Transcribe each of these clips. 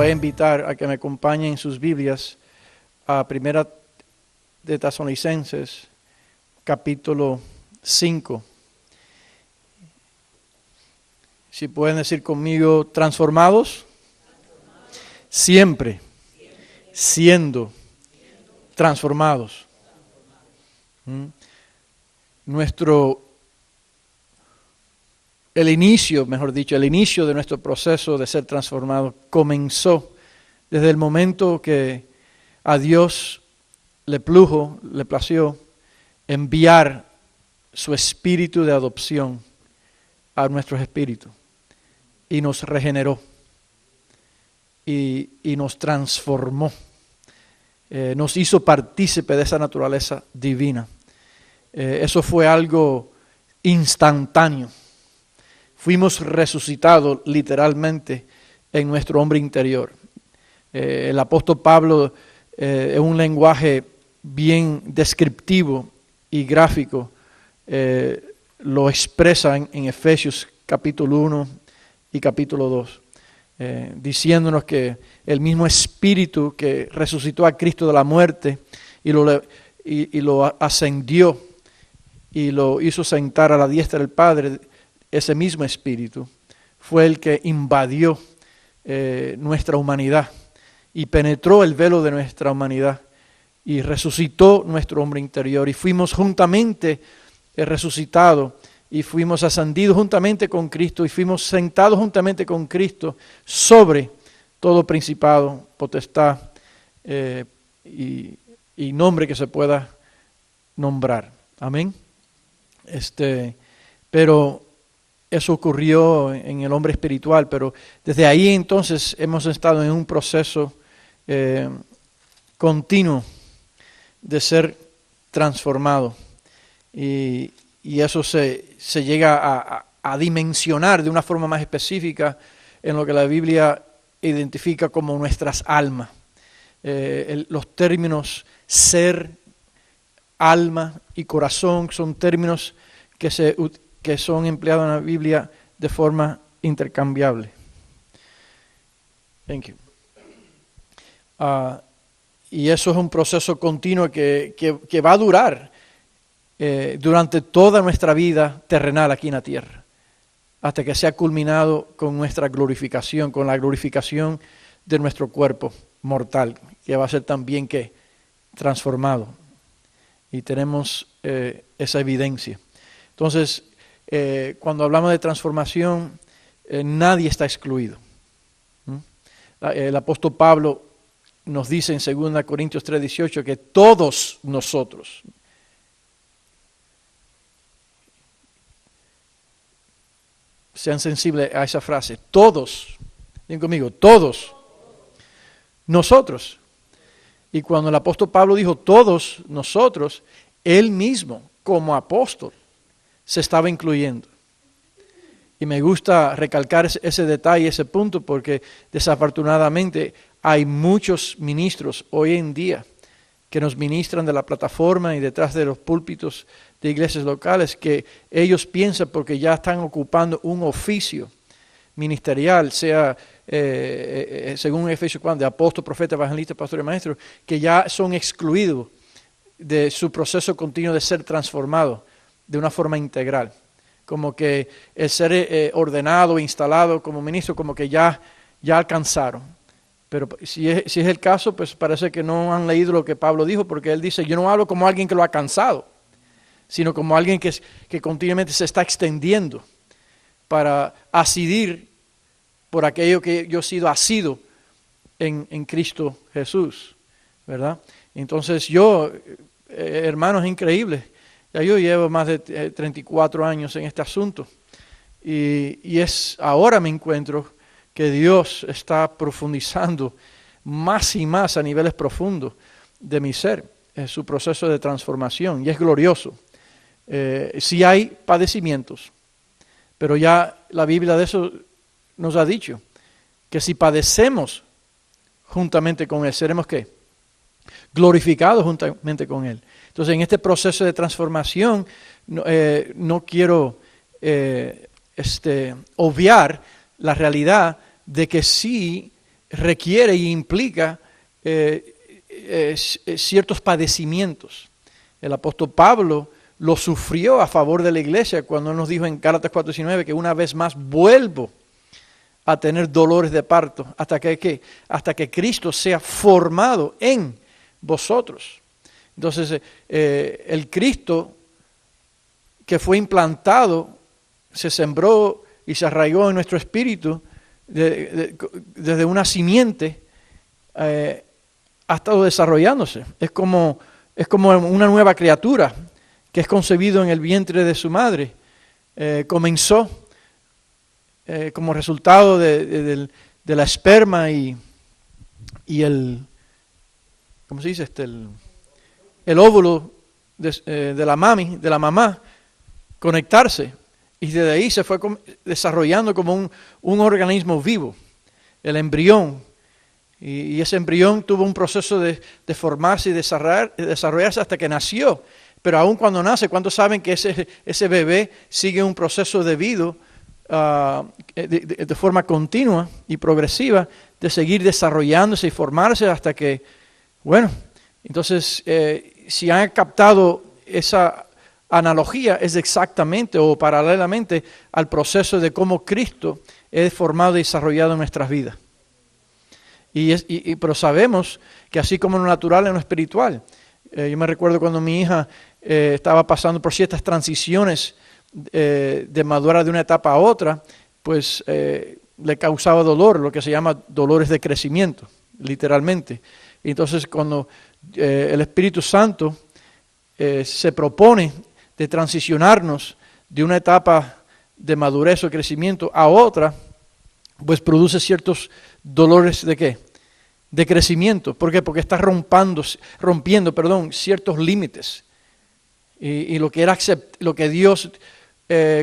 voy a invitar a que me acompañen en sus Biblias a Primera de Tesalonicenses, capítulo 5. Si pueden decir conmigo, transformados, siempre siendo transformados. El inicio de nuestro proceso de ser transformados comenzó desde el momento que a Dios le plació enviar su espíritu de adopción a nuestros espíritus y nos regeneró y nos transformó, nos hizo partícipe de esa naturaleza divina. Eso fue algo instantáneo. Fuimos resucitados literalmente en nuestro hombre interior. El apóstol Pablo, en un lenguaje bien descriptivo y gráfico, lo expresa en Efesios capítulo 1 y capítulo 2, diciéndonos que el mismo Espíritu que resucitó a Cristo de la muerte y lo ascendió y lo hizo sentar a la diestra del Padre, ese mismo Espíritu fue el que invadió nuestra humanidad y penetró el velo de nuestra humanidad y resucitó nuestro hombre interior, y fuimos juntamente resucitados y fuimos ascendidos juntamente con Cristo y fuimos sentados juntamente con Cristo sobre todo principado, potestad y nombre que se pueda nombrar. Amén. Pero eso ocurrió en el hombre espiritual, pero desde ahí entonces hemos estado en un proceso continuo de ser transformado, y eso se llega a dimensionar de una forma más específica en lo que la Biblia identifica como nuestras almas. Los términos ser, alma y corazón son términos que son empleados en la Biblia de forma intercambiable. Thank you. Y eso es un proceso continuo que va a durar durante toda nuestra vida terrenal aquí en la tierra, hasta que sea culminado con nuestra glorificación, con la glorificación de nuestro cuerpo mortal, que va a ser también transformado. Y tenemos esa evidencia. Entonces, cuando hablamos de transformación, nadie está excluido. El apóstol Pablo nos dice en 2 Corintios 3:18 que todos nosotros, sean sensibles a esa frase, todos, digan conmigo, todos nosotros. Y cuando el apóstol Pablo dijo todos nosotros, él mismo como apóstol se estaba incluyendo. Y me gusta recalcar ese detalle, ese punto, porque desafortunadamente hay muchos ministros hoy en día que nos ministran de la plataforma y detrás de los púlpitos de iglesias locales, que ellos piensan, porque ya están ocupando un oficio ministerial, sea según Efesios 4, de apóstol, profeta, evangelista, pastor y maestro, que ya son excluidos de su proceso continuo de ser transformado de una forma integral. Como que el ser ordenado, instalado como ministro, como que ya alcanzaron. Pero si es el caso, pues parece que no han leído lo que Pablo dijo, porque él dice, yo no hablo como alguien que lo ha alcanzado, sino como alguien que continuamente se está extendiendo para asidir por aquello que yo he sido asido en Cristo Jesús, ¿verdad? Entonces hermanos, es increíble. Ya yo llevo más de 34 años en este asunto y ahora me encuentro que Dios está profundizando más y más a niveles profundos de mi ser, en su proceso de transformación, y es glorioso. Sí hay padecimientos, pero ya la Biblia de eso nos ha dicho, que si padecemos juntamente con Él, seremos ¿qué? Glorificados juntamente con Él. Entonces, en este proceso de transformación, no quiero obviar la realidad de que sí requiere y implica ciertos padecimientos. El apóstol Pablo lo sufrió a favor de la iglesia cuando nos dijo en Gálatas 4:19 que una vez más vuelvo a tener dolores de parto hasta que Cristo sea formado en vosotros. Entonces, el Cristo que fue implantado se sembró y se arraigó en nuestro espíritu desde una simiente, ha estado desarrollándose. Es como una nueva criatura que es concebido en el vientre de su madre. Comenzó como resultado de la esperma y el, ¿cómo se dice? El óvulo de la mamá, conectarse. Y desde ahí se fue desarrollando como un organismo vivo, el embrión. Y ese embrión tuvo un proceso de formarse y desarrollarse hasta que nació. Pero aún cuando nace, ¿cuántos saben que ese bebé sigue un proceso debido de forma continua y progresiva de seguir desarrollándose y formarse hasta que, bueno, entonces si han captado esa analogía, es exactamente o paralelamente al proceso de cómo Cristo es formado y desarrollado en nuestras vidas. Pero sabemos que así como en lo natural, en lo espiritual. Yo me recuerdo cuando mi hija estaba pasando por ciertas transiciones de madurar de una etapa a otra, pues le causaba dolor, lo que se llama dolores de crecimiento, literalmente. Y entonces cuando el Espíritu Santo se propone de transicionarnos de una etapa de madurez o crecimiento a otra, pues produce ciertos dolores ¿de qué? De crecimiento. ¿Por qué? Porque está rompiendo, ciertos límites. Y lo que Dios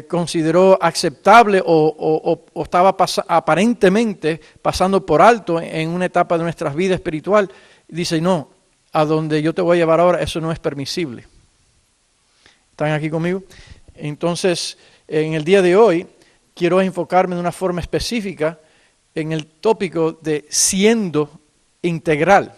consideró aceptable o estaba aparentemente pasando por alto en una etapa de nuestra vida espiritual, dice, no, a donde yo te voy a llevar ahora, eso no es permisible. ¿Están aquí conmigo? Entonces, en el día de hoy, quiero enfocarme de una forma específica en el tópico de siendo integral,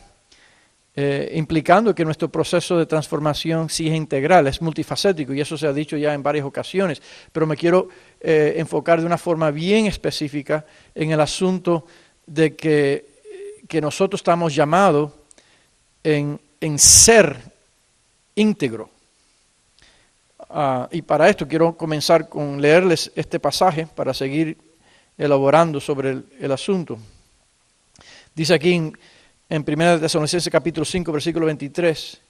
implicando que nuestro proceso de transformación sí es integral, es multifacético, y eso se ha dicho ya en varias ocasiones, pero me quiero enfocar de una forma bien específica en el asunto de que nosotros estamos llamados en ser íntegro. Y para esto quiero comenzar con leerles este pasaje para seguir elaborando sobre el asunto. Dice aquí en 1 Tesalonicenses capítulo 5, versículo 23.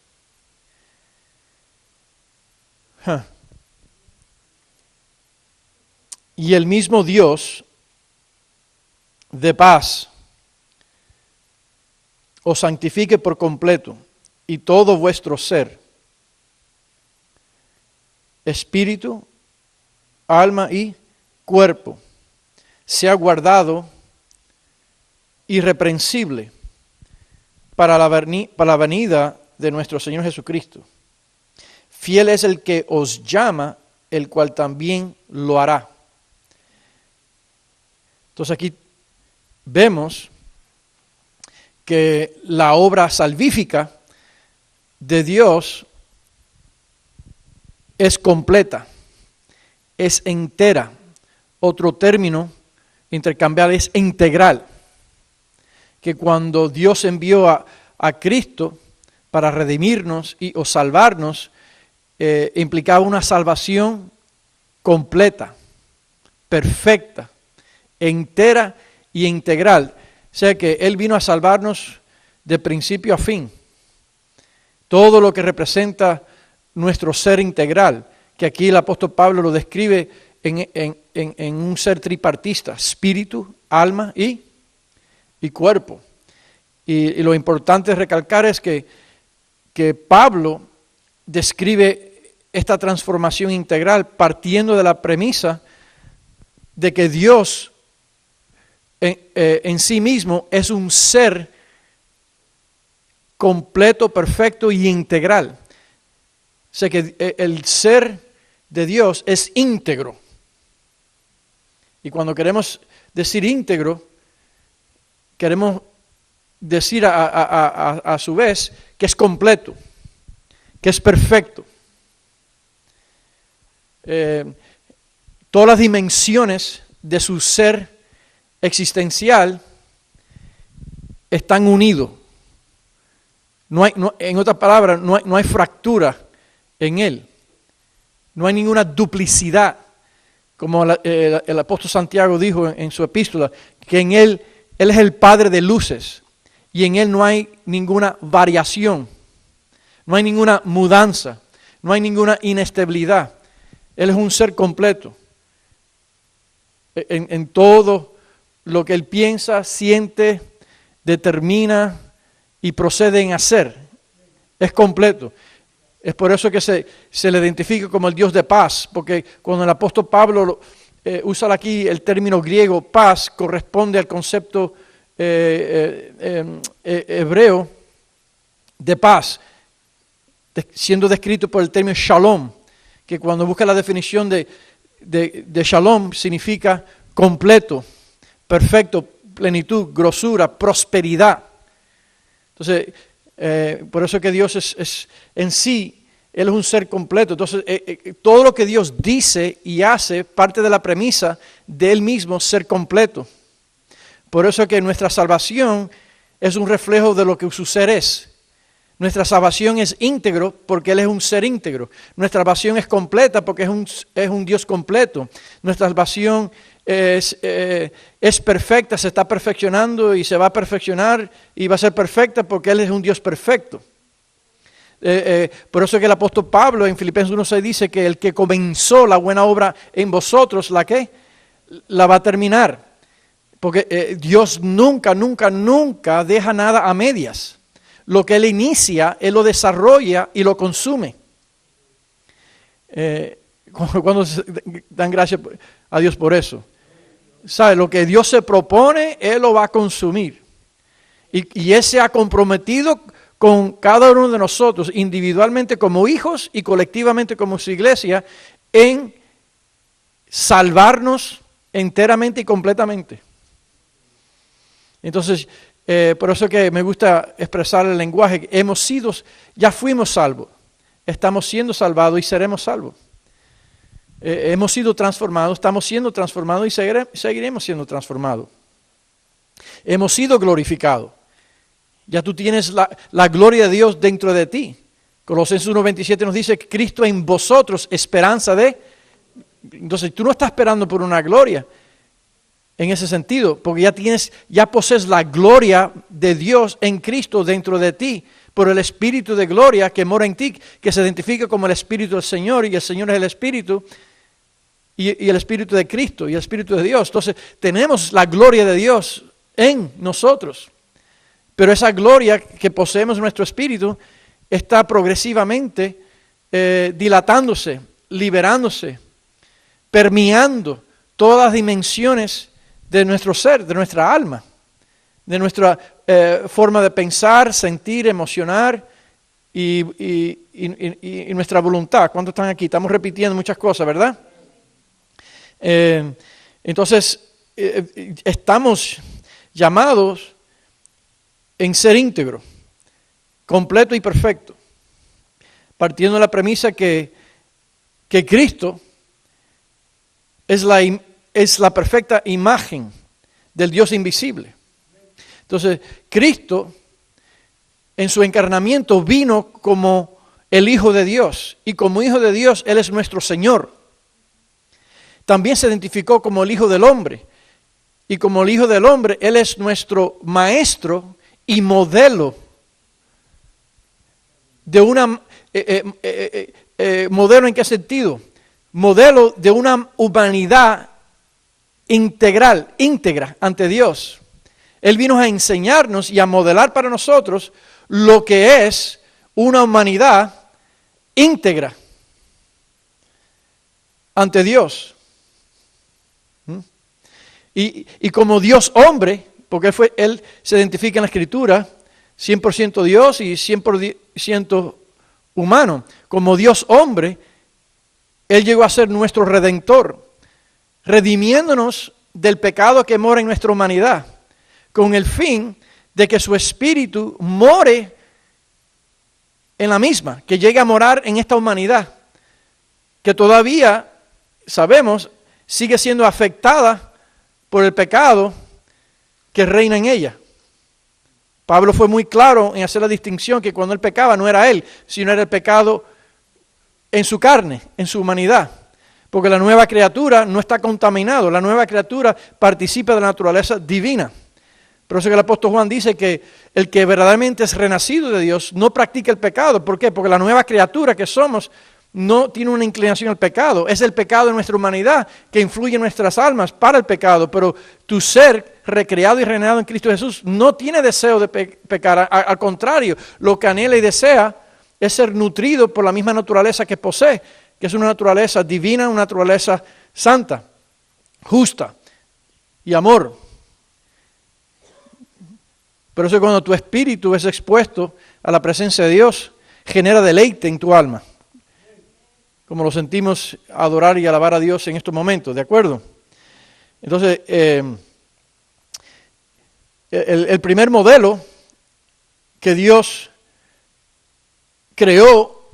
Y el mismo Dios de paz os santifique por completo, y todo vuestro ser, espíritu, alma y cuerpo, sea guardado irreprensible para la venida de nuestro Señor Jesucristo. Fiel es el que os llama, el cual también lo hará. Entonces aquí vemos que la obra salvífica de Dios es completa, es entera. Otro término intercambiable es integral. Que cuando Dios envió a Cristo para redimirnos o salvarnos, implicaba una salvación completa, perfecta, entera y integral. O sea que Él vino a salvarnos de principio a fin. Todo lo que representa nuestro ser integral, que aquí el apóstol Pablo lo describe en un ser tripartista, espíritu, alma y cuerpo. Y lo importante es recalcar es que Pablo describe esta transformación integral partiendo de la premisa de que Dios en sí mismo es un ser completo, perfecto y integral. O sea que el ser de Dios es íntegro. Y cuando queremos decir íntegro, queremos decir a su vez que es completo, que es perfecto. Todas las dimensiones de su ser existencial están unidos. En otras palabras, no hay fractura en él. No hay ninguna duplicidad, como el apóstol Santiago dijo en su epístola, que en él es el Padre de luces y en él no hay ninguna variación, no hay ninguna mudanza, no hay ninguna inestabilidad. Él es un ser completo en todo lo que él piensa, siente, determina y procede en hacer. Es completo. Es por eso que se le identifica como el Dios de paz, porque cuando el apóstol Pablo usa aquí el término griego paz, corresponde al concepto hebreo de paz, siendo descrito por el término shalom, que cuando busca la definición de shalom significa completo, perfecto, plenitud, grosura, prosperidad. Entonces, por eso que Dios es en sí, Él es un ser completo. Entonces, todo lo que Dios dice y hace parte de la premisa de Él mismo ser completo. Por eso que nuestra salvación es un reflejo de lo que su ser es. Nuestra salvación es íntegro porque Él es un ser íntegro. Nuestra salvación es completa porque es un Dios completo. Nuestra salvación es perfecta, se está perfeccionando y se va a perfeccionar y va a ser perfecta porque Él es un Dios perfecto. Por eso que el apóstol Pablo en Filipenses 1:6 dice que el que comenzó la buena obra en vosotros, ¿la qué? La va a terminar. Porque Dios nunca deja nada a medias. Lo que Él inicia, Él lo desarrolla y lo consume. Cuando dan gracias a Dios por eso. ¿Sabe? Lo que Dios se propone, Él lo va a consumir. Y Él se ha comprometido con cada uno de nosotros, individualmente como hijos y colectivamente como su iglesia, en salvarnos enteramente y completamente. Entonces, por eso que me gusta expresar el lenguaje, ya fuimos salvos, estamos siendo salvados y seremos salvos. Hemos sido transformados, estamos siendo transformados y seguiremos siendo transformados. Hemos sido glorificados. Ya tú tienes la gloria de Dios dentro de ti. Colosenses 1:27 nos dice que Cristo en vosotros, esperanza de... Entonces tú no estás esperando por una gloria en ese sentido, porque ya posees la gloria de Dios en Cristo dentro de ti, por el Espíritu de gloria que mora en ti, que se identifica como el Espíritu del Señor, y el Señor es el Espíritu, y el Espíritu de Cristo, y el Espíritu de Dios. Entonces tenemos la gloria de Dios en nosotros. Pero esa gloria que poseemos en nuestro espíritu está progresivamente dilatándose, liberándose, permeando todas las dimensiones de nuestro ser, de nuestra alma, de nuestra forma de pensar, sentir, emocionar y nuestra voluntad. ¿Cuántos están aquí? Estamos repitiendo muchas cosas, ¿verdad? Entonces, estamos llamados en ser íntegro, completo y perfecto, partiendo de la premisa que Cristo es la perfecta imagen del Dios invisible. Entonces, Cristo en su encarnamiento vino como el Hijo de Dios, y como Hijo de Dios Él es nuestro Señor. También se identificó como el Hijo del Hombre, y como el Hijo del Hombre Él es nuestro Maestro y modelo de ¿modelo en qué sentido? Modelo de una humanidad íntegra ante Dios. Él vino a enseñarnos y a modelar para nosotros lo que es una humanidad íntegra ante Dios. Y como Dios hombre, porque Él se identifica en la Escritura, 100% Dios y 100% humano. Como Dios hombre, Él llegó a ser nuestro Redentor, redimiéndonos del pecado que mora en nuestra humanidad. con el fin de que su espíritu more en la misma, que llegue a morar en esta humanidad, que todavía, sabemos, sigue siendo afectada por el pecado que reina en ella. Pablo fue muy claro en hacer la distinción que cuando él pecaba no era él, sino era el pecado en su carne, en su humanidad. Porque la nueva criatura no está contaminado, la nueva criatura participa de la naturaleza divina. Por eso que el apóstol Juan dice que el que verdaderamente es renacido de Dios no practica el pecado. ¿Por qué? Porque la nueva criatura que somos no tiene una inclinación al pecado. Es el pecado de nuestra humanidad que influye en nuestras almas para el pecado. Pero tu ser recreado y regenerado en Cristo Jesús no tiene deseo de pecar. Al contrario, lo que anhela y desea es ser nutrido por la misma naturaleza que posee, que es una naturaleza divina, una naturaleza santa, justa y amor. Por eso cuando tu espíritu es expuesto a la presencia de Dios, genera deleite en tu alma, como lo sentimos adorar y alabar a Dios en estos momentos, ¿de acuerdo? Entonces, el primer modelo que Dios creó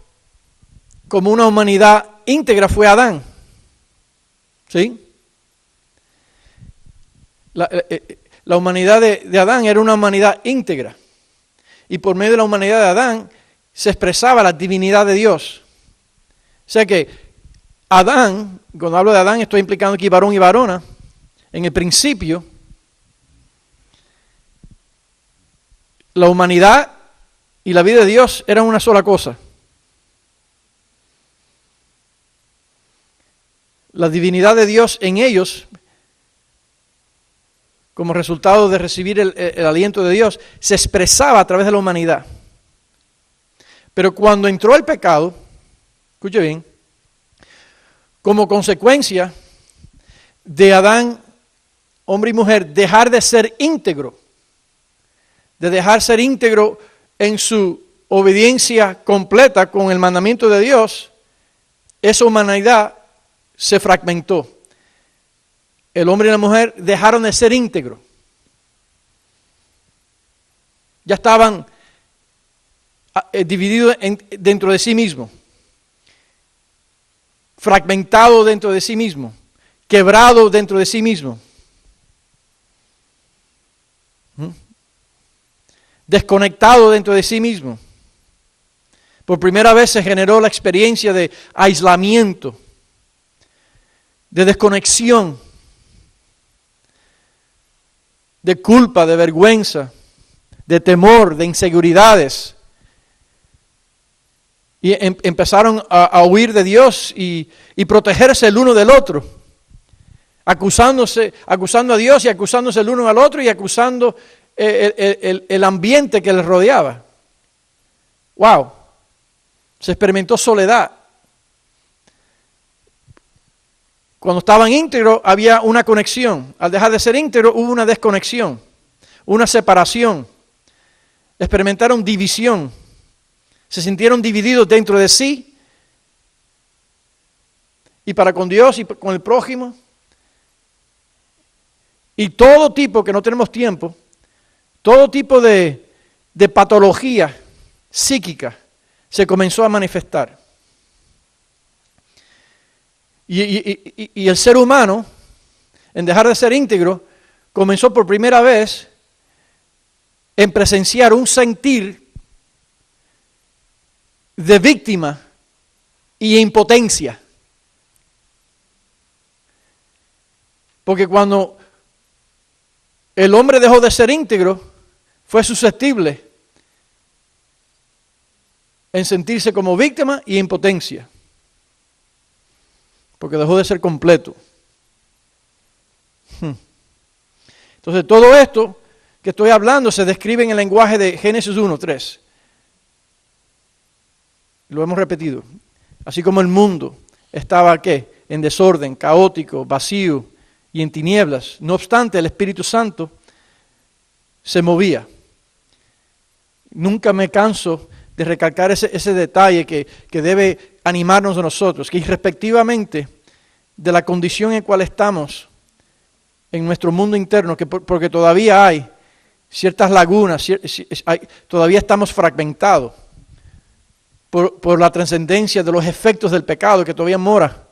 como una humanidad íntegra fue Adán, ¿sí? La humanidad de Adán era una humanidad íntegra, y por medio de la humanidad de Adán se expresaba la divinidad de Dios. O sea que Adán, cuando hablo de Adán estoy implicando aquí varón y varona, en el principio, la humanidad y la vida de Dios eran una sola cosa. La divinidad de Dios en ellos, como resultado de recibir el aliento de Dios, se expresaba a través de la humanidad. Pero cuando entró el pecado, escuche bien, como consecuencia de Adán, hombre y mujer, dejar de ser íntegro, de dejar ser íntegro en su obediencia completa con el mandamiento de Dios, esa humanidad se fragmentó. El hombre y la mujer dejaron de ser íntegros. Ya estaban divididos dentro de sí mismos, fragmentados dentro de sí mismos, quebrados dentro de sí mismos, desconectados dentro de sí mismos. Por primera vez se generó la experiencia de aislamiento, de desconexión, de culpa, de vergüenza, de temor, de inseguridades. Y empezaron a huir de Dios y protegerse el uno del otro, acusando a Dios y acusándose el uno al otro y acusando el ambiente que les rodeaba. ¡Wow! Se experimentó soledad. Cuando estaban íntegros había una conexión. Al dejar de ser íntegros hubo una desconexión, una separación. Experimentaron división. Se sintieron divididos dentro de sí y para con Dios y con el prójimo. Y todo tipo, que no tenemos tiempo, todo tipo de patología psíquica se comenzó a manifestar. Y el ser humano, en dejar de ser íntegro, comenzó por primera vez en presenciar un sentir de víctima y impotencia. Porque cuando el hombre dejó de ser íntegro, fue susceptible en sentirse como víctima y impotencia. Porque dejó de ser completo. Entonces todo esto que estoy hablando se describe en el lenguaje de Génesis 1:3. Lo hemos repetido. Así como el mundo estaba, ¿qué? En desorden, caótico, vacío y en tinieblas. No obstante, el Espíritu Santo se movía. Nunca me canso de recalcar ese detalle que debe animarnos a nosotros, que irrespectivamente de la condición en cual estamos en nuestro mundo interno, porque todavía hay ciertas lagunas, todavía estamos fragmentados por la trascendencia de los efectos del pecado que todavía mora.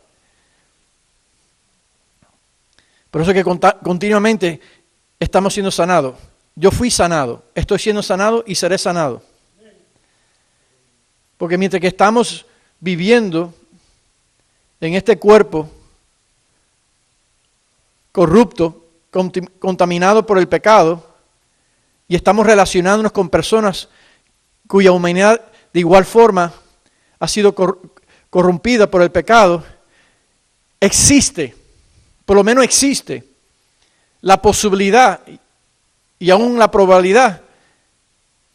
Por eso es que continuamente estamos siendo sanados. Yo fui sanado, estoy siendo sanado y seré sanado. Porque mientras que estamos viviendo en este cuerpo corrupto, contaminado por el pecado, y estamos relacionándonos con personas cuya humanidad de igual forma ha sido corrompida por el pecado, existe, por lo menos existe, la posibilidad y aún la probabilidad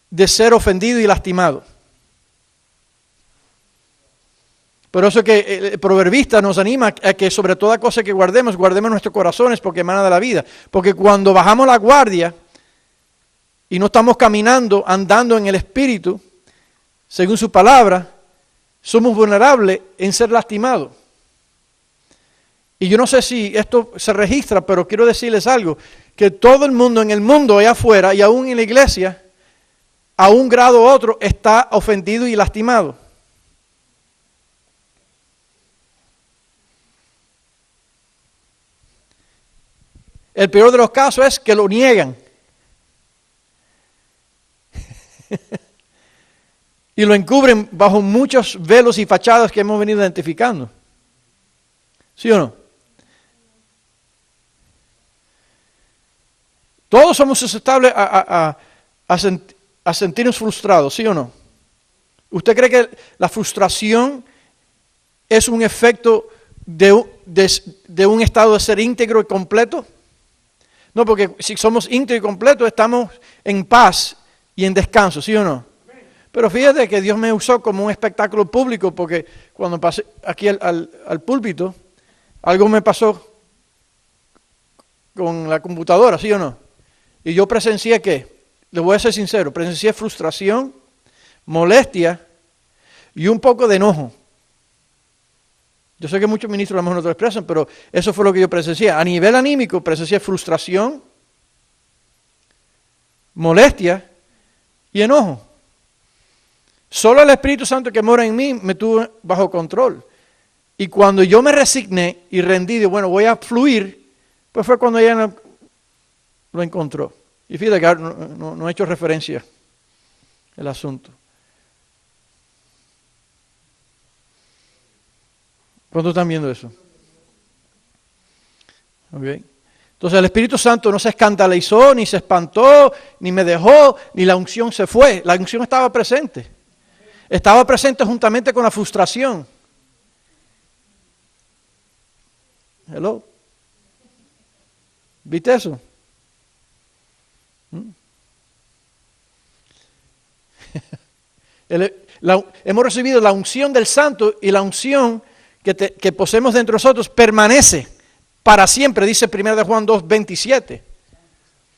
de ser ofendido y lastimado. Por eso que el proverbista nos anima a que sobre toda cosa que guardemos nuestros corazones porque emana de la vida. Porque cuando bajamos la guardia y no estamos caminando, andando en el Espíritu, según su palabra, somos vulnerables en ser lastimados. Y yo no sé si esto se registra, pero quiero decirles algo, que todo el mundo en el mundo allá afuera y aún en la iglesia, a un grado u otro, está ofendido y lastimado. El peor de los casos es que lo niegan. Y lo encubren bajo muchos velos y fachadas que hemos venido identificando. ¿Sí o no? Todos somos susceptibles a sentirnos frustrados, ¿sí o no? ¿Usted cree que la frustración es un efecto de un estado de ser íntegro y completo? No, porque si somos íntegros y completos, estamos en paz y en descanso, ¿sí o no? Pero fíjate que Dios me usó como un espectáculo público, porque cuando pasé aquí al púlpito, algo me pasó con la computadora, ¿sí o no? Y yo presencié ¿qué? Le voy a ser sincero, presencié frustración, molestia y un poco de enojo. Yo sé que muchos ministros a lo mejor no lo expresan, pero eso fue lo que yo presencié. A nivel anímico presencié frustración, molestia y enojo. Solo el Espíritu Santo que mora en mí me tuvo bajo control. Y cuando yo me resigné y rendí de, bueno, voy a fluir, pues fue cuando ella lo encontró. Y fíjate que no he hecho referencia al asunto. ¿Cuántos están viendo eso? Okay. Entonces el Espíritu Santo no se escandalizó, ni se espantó, ni me dejó, ni la unción se fue. La unción estaba presente. Estaba presente juntamente con la frustración. Hello. ¿Viste eso? Hemos recibido la unción del Santo y la unción que poseemos dentro de nosotros permanece para siempre, dice 1 Juan 2:27.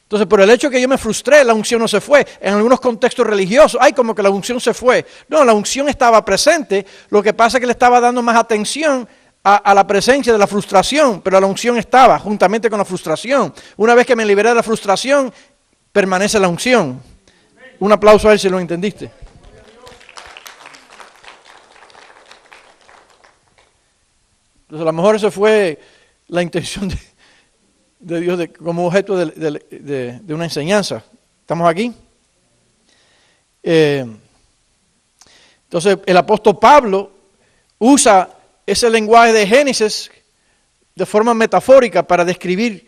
Entonces, por el hecho que yo me frustré, la unción no se fue. En algunos contextos religiosos, como que la unción se fue. No, la unción estaba presente, lo que pasa es que le estaba dando más atención a la presencia de la frustración, pero la unción estaba juntamente con la frustración. Una vez que me liberé de la frustración, permanece la unción. Un aplauso a él si lo entendiste. Entonces, a lo mejor eso fue la intención de Dios como objeto de una enseñanza. ¿Estamos aquí? Entonces, el apóstol Pablo usa ese lenguaje de Génesis de forma metafórica para describir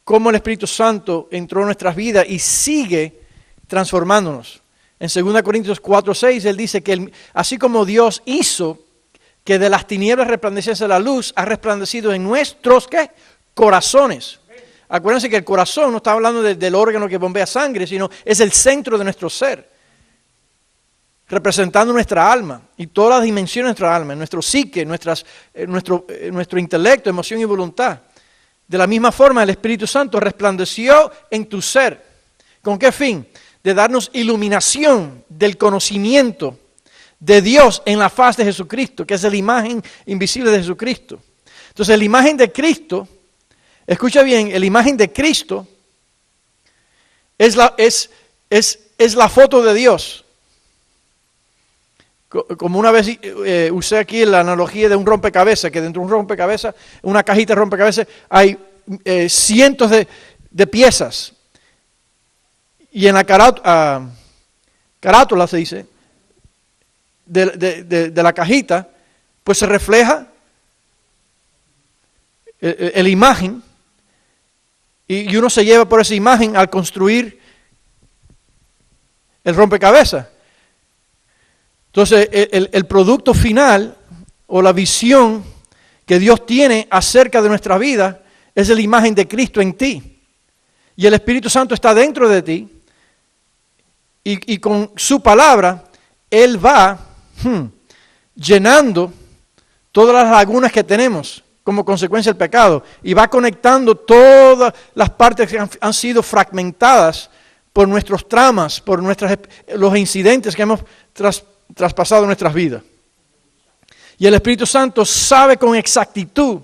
cómo el Espíritu Santo entró en nuestras vidas y sigue transformándonos. En 2 Corintios 4:6, él dice que así como Dios hizo que de las tinieblas resplandeciese la luz, ha resplandecido en nuestros ¿qué? Corazones. Acuérdense que el corazón no está hablando del órgano que bombea sangre, sino es el centro de nuestro ser, representando nuestra alma y todas las dimensiones de nuestra alma, nuestro psique, nuestro intelecto, emoción y voluntad. De la misma forma, el Espíritu Santo resplandeció en tu ser. ¿Con qué fin? De darnos iluminación del conocimiento de Dios en la faz de Jesucristo, que es la imagen invisible de Jesucristo. Entonces, la imagen de Cristo, escucha bien, la imagen de Cristo es la foto de Dios. Como una vez usé aquí la analogía de un rompecabezas, que dentro de un rompecabezas, una cajita de rompecabezas, hay cientos de piezas. Y en la carátula se dice, de la cajita, pues se refleja la imagen, y uno se lleva por esa imagen al construir el rompecabezas. Entonces, el producto final o la visión que Dios tiene acerca de nuestra vida es la imagen de Cristo en ti. Y el Espíritu Santo está dentro de ti. Y con su palabra, Él va llenando todas las lagunas que tenemos como consecuencia del pecado. Y va conectando todas las partes que han sido fragmentadas por nuestros traumas, por los incidentes que hemos traspasado nuestras vidas. Y el Espíritu Santo sabe con exactitud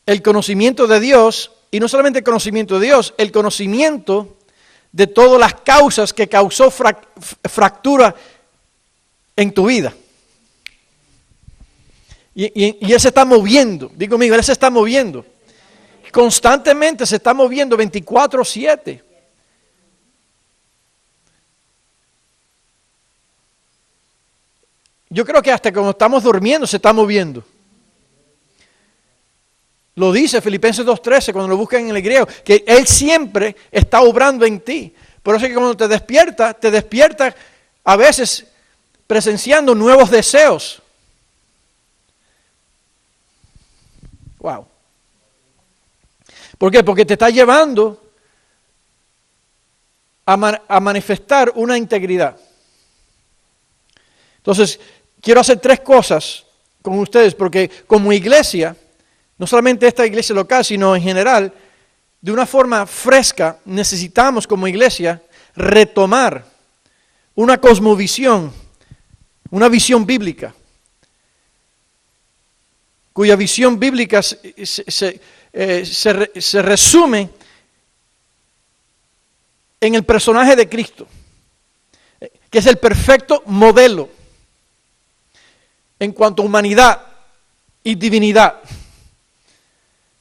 el conocimiento de Dios, y no solamente el conocimiento de Dios, el conocimiento de todas las causas que causó fractura en tu vida. Y Él se está moviendo, digo conmigo, Él se está moviendo. Constantemente se está moviendo 24/7. Yo creo que hasta cuando estamos durmiendo se está moviendo. Lo dice Filipenses 2:13 cuando lo buscan en el griego, que Él siempre está obrando en ti. Por eso es que cuando te despierta a veces presenciando nuevos deseos. Wow. ¿Por qué? Porque te está llevando a manifestar una integridad. Entonces, quiero hacer 3 cosas con ustedes, porque como iglesia, no solamente esta iglesia local, sino en general, de una forma fresca, necesitamos como iglesia retomar una cosmovisión, una visión bíblica, cuya visión bíblica se resume en el personaje de Cristo, que es el perfecto modelo en cuanto a humanidad y divinidad.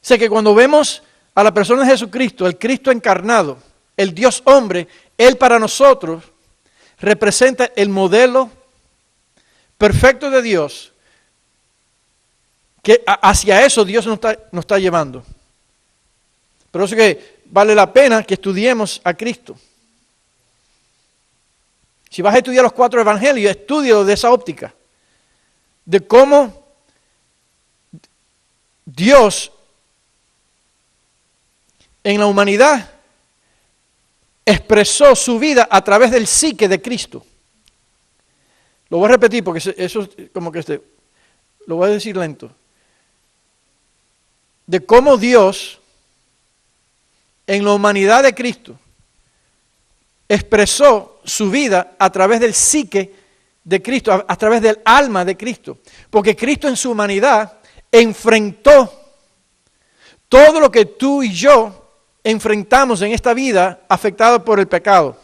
Sé que cuando vemos a la persona de Jesucristo, el Cristo encarnado, el Dios hombre, Él para nosotros representa el modelo perfecto de Dios, que hacia eso Dios nos está llevando. Por eso que vale la pena que estudiemos a Cristo. Si vas a estudiar los 4 evangelios, estudia de esa óptica, de cómo Dios en la humanidad expresó su vida a través del psique de Cristo. Lo voy a repetir porque eso es como que lo voy a decir lento. De cómo Dios en la humanidad de Cristo expresó su vida a través del psique de Cristo, a través del alma de Cristo. Porque Cristo en su humanidad enfrentó todo lo que tú y yo enfrentamos en esta vida afectada por el pecado.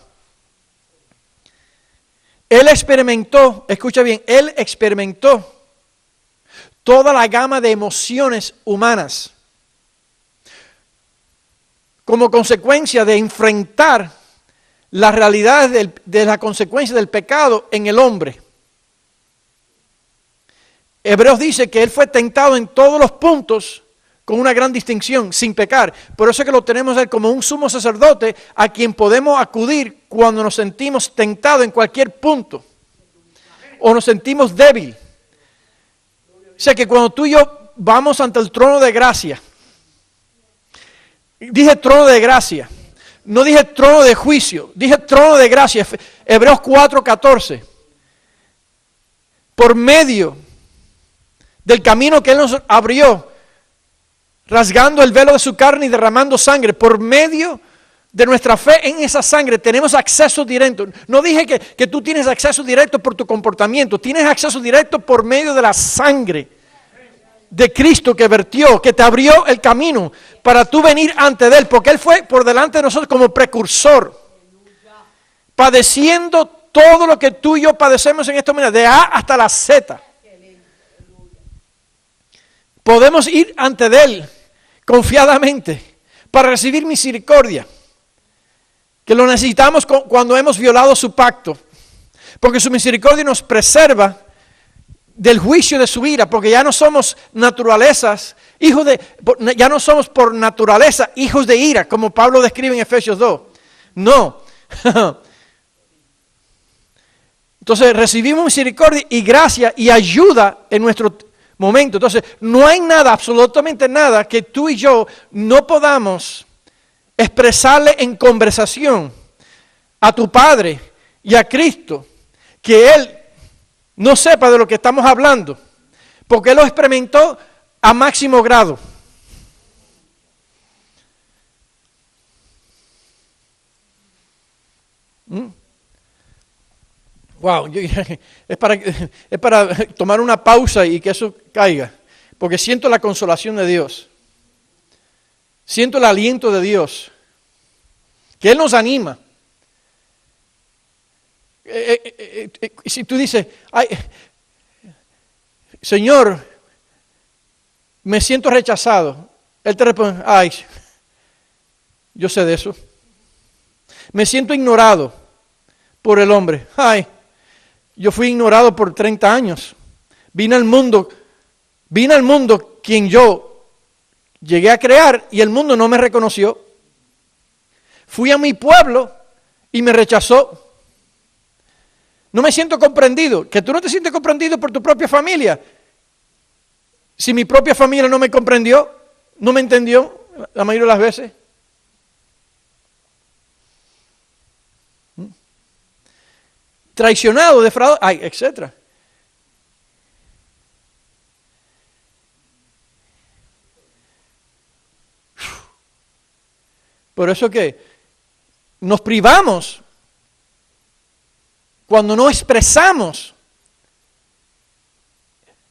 Él experimentó, escucha bien, Él experimentó toda la gama de emociones humanas como consecuencia de enfrentar la realidad de la consecuencia del pecado en el hombre. Hebreos dice que Él fue tentado en todos los puntos con una gran distinción, sin pecar. Por eso es que lo tenemos a Él como un sumo sacerdote a quien podemos acudir cuando nos sentimos tentados en cualquier punto o nos sentimos débil. O sea que cuando tú y yo vamos ante el trono de gracia, dije trono de gracia, no dije trono de juicio, dije trono de gracia, Hebreos 4:14. Por medio del camino que Él nos abrió, rasgando el velo de su carne y derramando sangre, por medio de nuestra fe en esa sangre tenemos acceso directo. No dije que tú tienes acceso directo por tu comportamiento, tienes acceso directo por medio de la sangre de Cristo que vertió, que te abrió el camino para tú venir ante de Él, porque Él fue por delante de nosotros como precursor, padeciendo todo lo que tú y yo padecemos en esta manera, de A hasta la Z. Podemos ir ante de Él confiadamente para recibir misericordia, que lo necesitamos cuando hemos violado su pacto, porque su misericordia nos preserva del juicio de su ira, porque ya no somos naturalezas, ya no somos por naturaleza hijos de ira, como Pablo describe en Efesios 2. No. Entonces recibimos misericordia y gracia y ayuda en nuestro momento. Entonces no hay nada, absolutamente nada, que tú y yo no podamos expresarle en conversación a tu Padre y a Cristo, que Él no sepa de lo que estamos hablando, porque Él lo experimentó a máximo grado. Wow, es para tomar una pausa y que eso caiga, porque siento la consolación de Dios, siento el aliento de Dios, que Él nos anima. Si tú dices, ay, Señor, me siento rechazado, Él te responde, ay, yo sé de eso. Me siento ignorado por el hombre, ay, yo fui ignorado por 30 años. Vine al mundo quien yo llegué a crear y el mundo no me reconoció. Fui a mi pueblo y me rechazó. No me siento comprendido. Que tú no te sientes comprendido por tu propia familia. Si mi propia familia no me comprendió, no me entendió la mayoría de las veces. Traicionado, defraudado, ay, etc. Por eso que nos privamos cuando no expresamos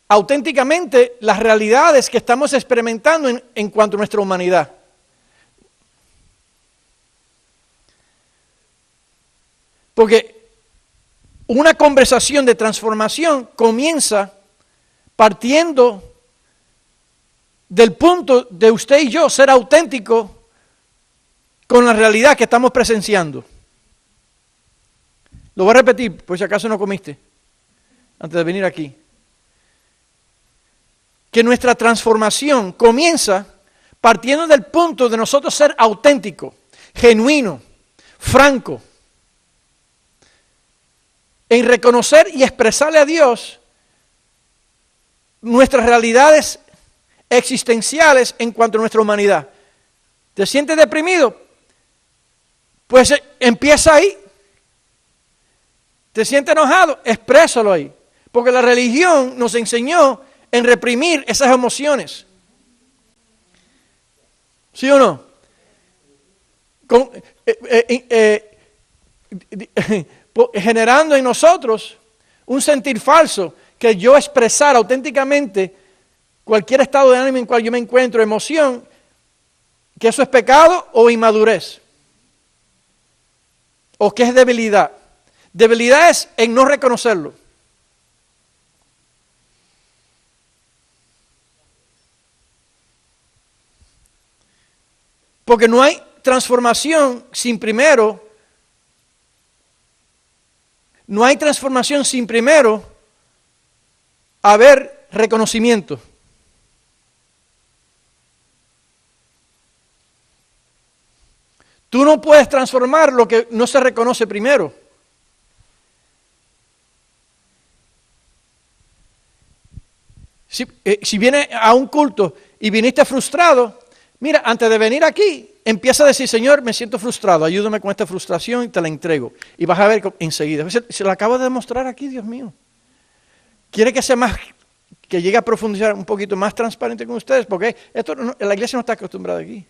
auténticamente las realidades que estamos experimentando en cuanto a nuestra humanidad. Porque una conversación de transformación comienza partiendo del punto de usted y yo ser auténticos con la realidad que estamos presenciando. Lo voy a repetir, por si acaso no comiste, antes de venir aquí. Que nuestra transformación comienza partiendo del punto de nosotros ser auténticos, genuino, franco, en reconocer y expresarle a Dios nuestras realidades existenciales en cuanto a nuestra humanidad. ¿Te sientes deprimido? Pues empieza ahí. ¿Te sientes enojado? Exprésalo ahí. Porque la religión nos enseñó en reprimir esas emociones. ¿Sí o no? Generando en nosotros un sentir falso, que yo expresar auténticamente cualquier estado de ánimo en cual yo me encuentro, emoción, que eso es pecado o inmadurez, o que es debilidad. Debilidad es en no reconocerlo. Porque no hay transformación sin primero haber reconocimiento. Tú no puedes transformar lo que no se reconoce primero. Si vienes a un culto y viniste frustrado, mira, antes de venir aquí, empieza a decir, Señor, me siento frustrado, ayúdame con esta frustración y te la entrego. Y vas a ver enseguida. Se la acabo de demostrar aquí, Dios mío. Quiere que sea más, que llegue a profundizar un poquito más transparente con ustedes, porque la iglesia no está acostumbrada aquí.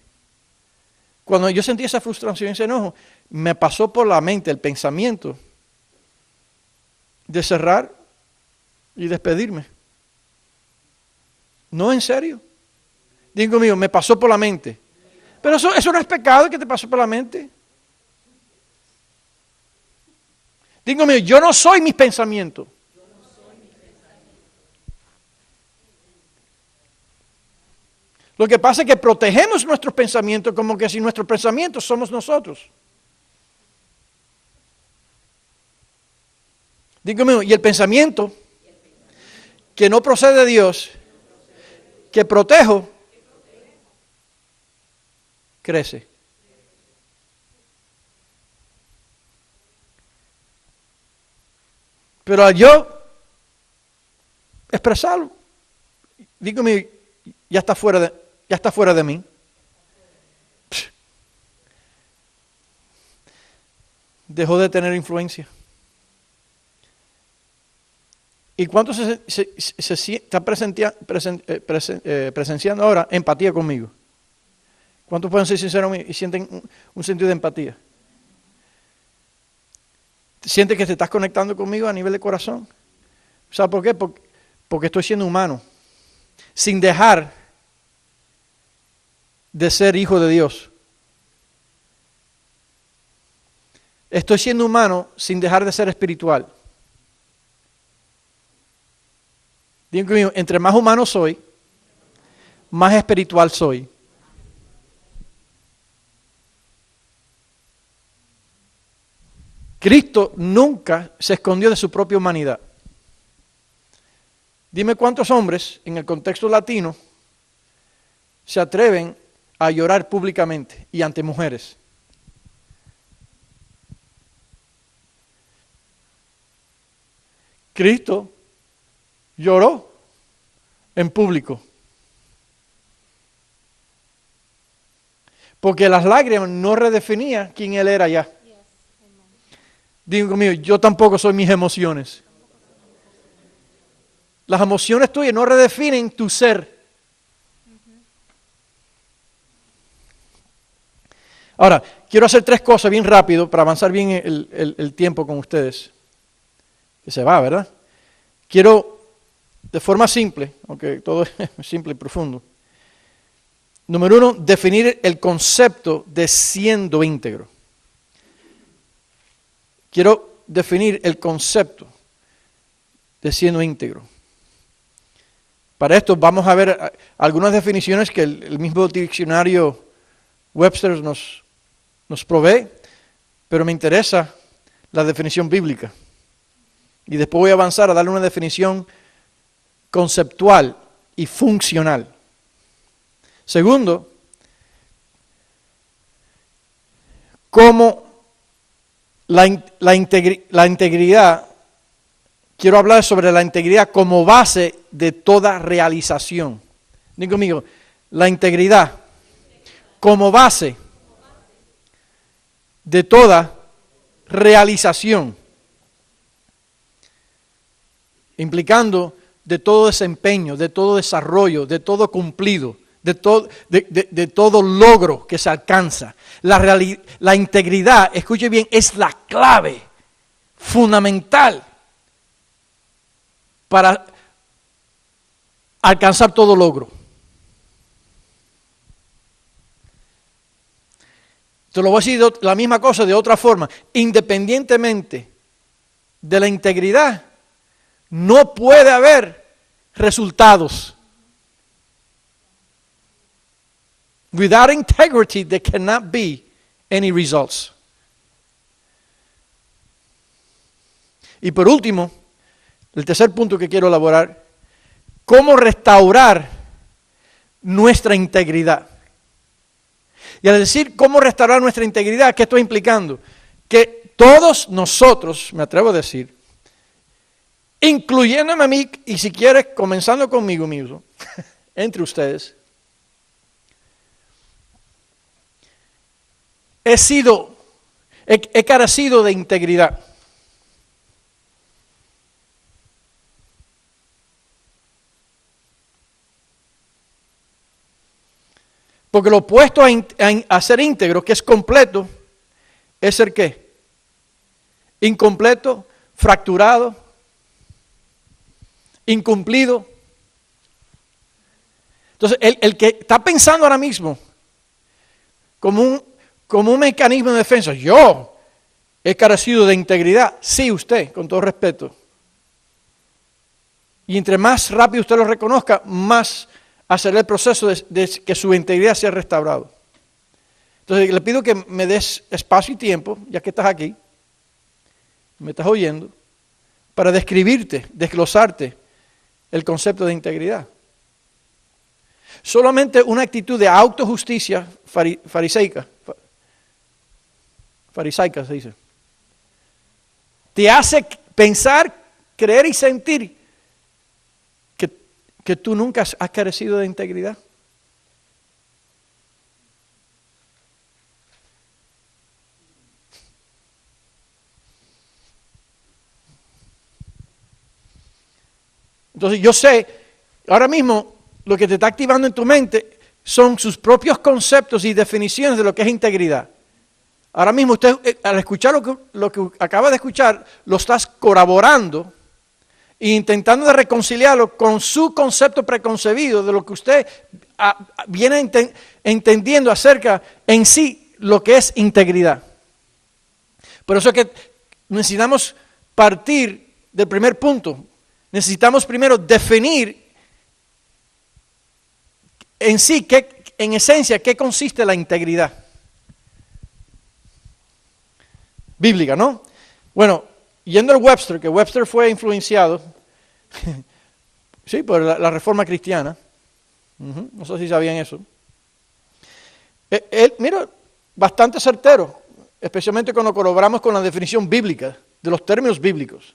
Cuando yo sentí esa frustración, ese enojo, me pasó por la mente el pensamiento de cerrar y despedirme. No, en serio. Digo conmigo, me pasó por la mente. Pero eso no es pecado que te pasó por la mente. Digo conmigo, yo no soy mis pensamientos. Lo que pasa es que protegemos nuestros pensamientos como que si nuestros pensamientos somos nosotros. Digo conmigo, y el pensamiento que no procede de Dios, que protejo, crece. Pero al yo expresarlo, dígame, ya está fuera de mí. Dejó de tener influencia. ¿Y cuánto se está presenciando ahora empatía conmigo? ¿Cuántos pueden ser sinceros y sienten un sentido de empatía? ¿Sientes que te estás conectando conmigo a nivel de corazón? ¿Sabes por qué? Porque estoy siendo humano, sin dejar de ser hijo de Dios. Estoy siendo humano sin dejar de ser espiritual. Digo conmigo, entre más humano soy, más espiritual soy. Cristo nunca se escondió de su propia humanidad. Dime cuántos hombres en el contexto latino se atreven a llorar públicamente y ante mujeres. Cristo lloró en público. Porque las lágrimas no redefinían quién él era ya. Digo conmigo, yo tampoco soy mis emociones. Las emociones tuyas no redefinen tu ser. Ahora, quiero hacer 3 cosas bien rápido para avanzar bien el tiempo con ustedes. Que se va, ¿verdad? Quiero, de forma simple, aunque todo es simple y profundo. Número 1, definir el concepto de siendo íntegro. Quiero definir el concepto de siendo íntegro. Para esto vamos a ver algunas definiciones que el mismo diccionario Webster nos provee, pero me interesa la definición bíblica. Y después voy a avanzar a darle una definición conceptual y funcional. Segundo, cómo la integridad, quiero hablar sobre la integridad como base de toda realización. Digo conmigo, la integridad como base de toda realización, implicando de todo desempeño, de todo desarrollo, de todo cumplido, de todo logro que se alcanza. La integridad, escuche bien, es la clave fundamental para alcanzar todo logro. Te lo voy a decir la misma cosa de otra forma. Independientemente de la integridad, no puede haber resultados. Without integrity, there cannot be any results. Y por último, el tercer punto que quiero elaborar, cómo restaurar nuestra integridad. Y al decir cómo restaurar nuestra integridad, ¿qué estoy implicando? Que todos nosotros, me atrevo a decir, incluyéndome a mí, y si quieres, comenzando conmigo mismo, entre ustedes, he carecido de integridad. Porque lo opuesto a ser íntegro, que es completo, es ser ¿qué? Incompleto, fracturado, incumplido. Entonces, el que está pensando ahora mismo como un mecanismo de defensa, yo he carecido de integridad, sí, usted, con todo respeto. Y entre más rápido usted lo reconozca, más acelera el proceso de que su integridad sea restaurado. Entonces, le pido que me des espacio y tiempo, ya que estás aquí, me estás oyendo, para describirte, desglosarte el concepto de integridad. Solamente una actitud de autojusticia farisaica se dice, te hace pensar, creer y sentir que tú nunca has carecido de integridad. Entonces yo sé, ahora mismo lo que te está activando en tu mente son sus propios conceptos y definiciones de lo que es integridad. Ahora mismo usted, al escuchar lo que acaba de escuchar, lo estás corroborando e intentando de reconciliarlo con su concepto preconcebido de lo que usted viene entendiendo acerca en sí lo que es integridad. Por eso es que necesitamos partir del primer punto. Necesitamos primero definir en sí, en esencia, qué consiste la integridad bíblica, ¿no? Bueno, yendo al Webster, que Webster fue influenciado, sí, por la Reforma cristiana, no sé si sabían eso. Él, mira, bastante certero, especialmente cuando colaboramos con la definición bíblica, de los términos bíblicos.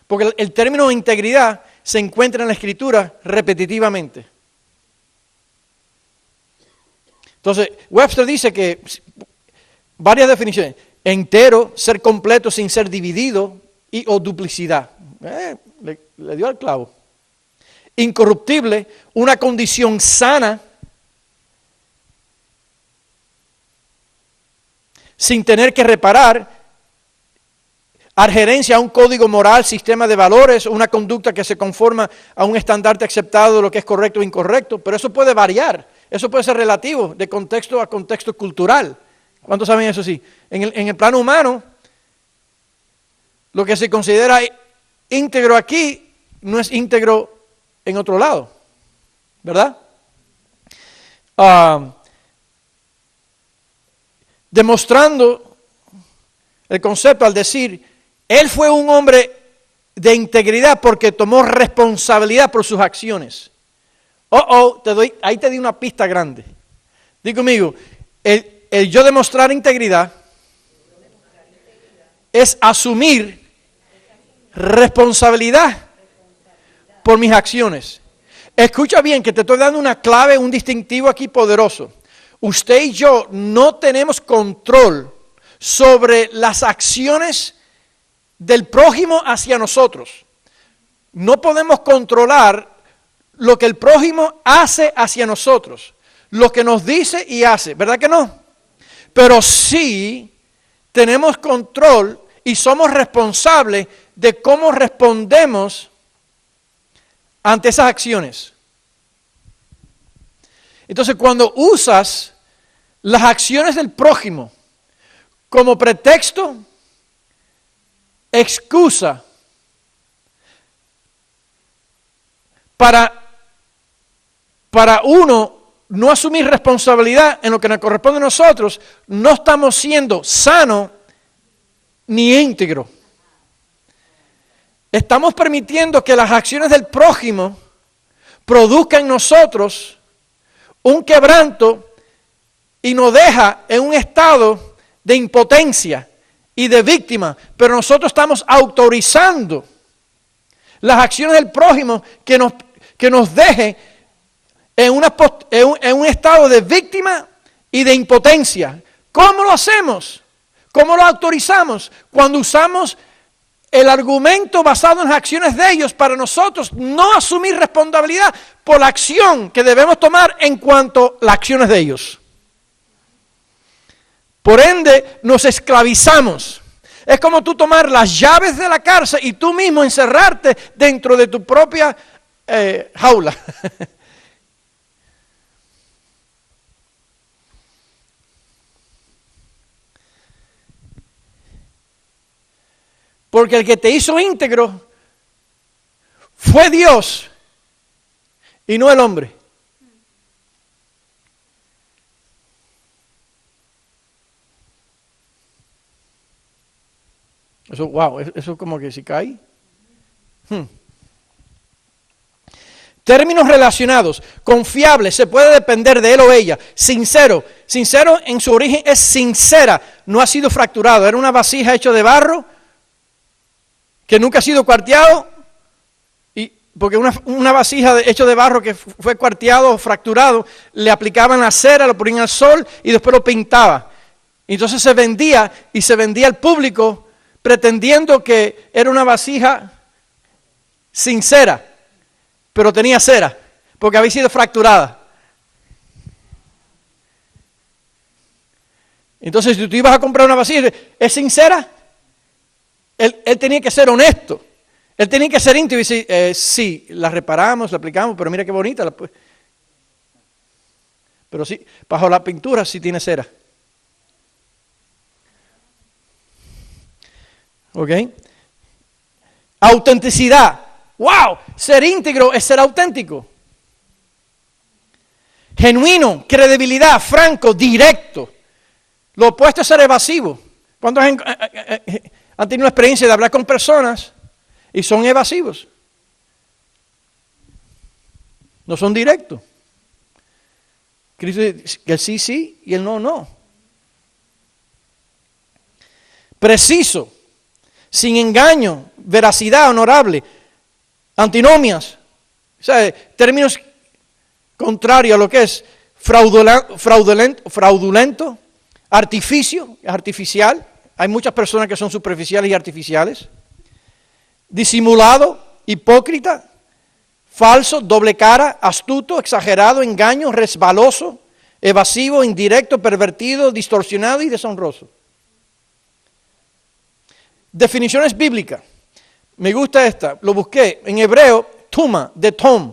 Porque el término integridad se encuentra en la Escritura repetitivamente. Entonces, Webster dice que varias definiciones: entero, ser completo sin ser dividido y o duplicidad. Le dio al clavo. Incorruptible, una condición sana, sin tener que reparar, adherencia a un código moral, sistema de valores, una conducta que se conforma a un estandarte aceptado de lo que es correcto o incorrecto, pero eso puede variar, eso puede ser relativo, de contexto a contexto cultural. ¿Cuántos saben eso? Sí. En el plano humano, lo que se considera íntegro aquí no es íntegro en otro lado, ¿verdad? Demostrando el concepto al decir, él fue un hombre de integridad porque tomó responsabilidad por sus acciones. Ahí te di una pista grande. Di conmigo, el yo demostrar integridad es asumir responsabilidad por mis acciones. Escucha bien que te estoy dando una clave, un distintivo aquí poderoso. Usted y yo no tenemos control sobre las acciones del prójimo hacia nosotros. No podemos controlar lo que el prójimo hace hacia nosotros, lo que nos dice y hace, ¿verdad que no? Pero sí tenemos control y somos responsables de cómo respondemos ante esas acciones. Entonces, cuando usas las acciones del prójimo como pretexto, excusa para uno no asumir responsabilidad en lo que nos corresponde a nosotros, no estamos siendo sanos ni íntegros. Estamos permitiendo que las acciones del prójimo produzcan en nosotros un quebranto y nos deja en un estado de impotencia y de víctima, pero nosotros estamos autorizando las acciones del prójimo que nos deje en un estado de víctima y de impotencia. ¿Cómo lo hacemos? ¿Cómo lo autorizamos? Cuando usamos el argumento basado en las acciones de ellos para nosotros no asumir responsabilidad por la acción que debemos tomar en cuanto a las acciones de ellos. Por ende, nos esclavizamos. Es como tú tomar las llaves de la cárcel y tú mismo encerrarte dentro de tu propia jaula. Porque el que te hizo íntegro fue Dios y no el hombre. Eso, wow, eso como que si cae. Términos relacionados, confiable, se puede depender de él o ella, sincero. Sincero en su origen es sincera, no ha sido fracturado, era una vasija hecha de barro que nunca ha sido cuarteado, y porque una vasija hecha de barro que fue cuarteado o fracturado, le aplicaban la cera, lo ponían al sol y después lo pintaba. Entonces se vendía y se vendía al público pretendiendo que era una vasija sincera, pero tenía cera, porque había sido fracturada. Entonces, si tú ibas a comprar una vasija, ¿es sincera? Él tenía que ser honesto. Él tenía que ser íntimo y decir, sí, la reparamos, la aplicamos, pero mira qué bonita. Pero sí, bajo la pintura sí tiene cera. ¿Ok? Autenticidad. ¡Wow! Ser íntegro es ser auténtico. Genuino, credibilidad, franco, directo. Lo opuesto es ser evasivo. ¿Cuántos han tenido la experiencia de hablar con personas y son evasivos? No son directos. Cristo dice que el sí, sí y el no, no. Preciso, sin engaño, veracidad, honorable. Antinomias, o sea, términos contrarios a lo que es fraudulento, artificio, artificial. Hay muchas personas que son superficiales y artificiales. Disimulado, hipócrita, falso, doble cara, astuto, exagerado, engaño, resbaloso, evasivo, indirecto, pervertido, distorsionado y deshonroso. Definiciones bíblicas. Me gusta esta, lo busqué en hebreo, tuma, de tom.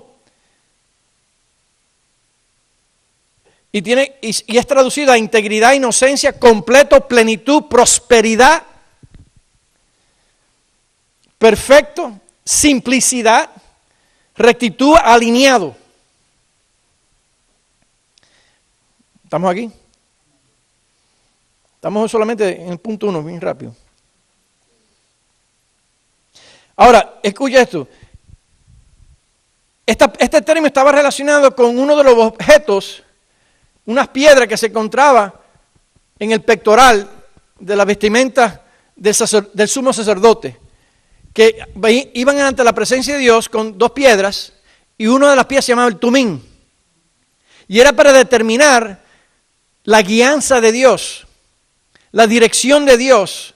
Y es traducida a integridad, inocencia, completo, plenitud, prosperidad, perfecto, simplicidad, rectitud, alineado. ¿Estamos aquí? Estamos solamente en el punto 1, bien rápido. Ahora, escucha esto. Este término estaba relacionado con uno de los objetos, unas piedras que se encontraba en el pectoral de la vestimenta del sumo sacerdote, que iban ante la presencia de Dios con dos piedras, y una de las piedras se llamaba el tumín, y era para determinar la guianza de Dios, la dirección de Dios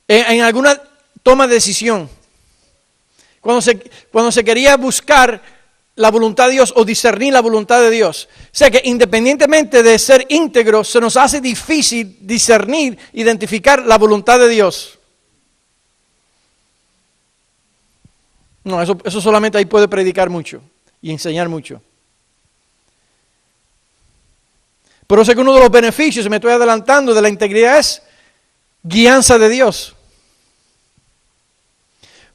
en alguna toma de decisión. Cuando se quería buscar la voluntad de Dios o discernir la voluntad de Dios. O sea que independientemente de ser íntegro, se nos hace difícil discernir, identificar la voluntad de Dios. No, eso solamente ahí puede predicar mucho y enseñar mucho. Pero sé que uno de los beneficios, y me estoy adelantando, de la integridad es guianza de Dios.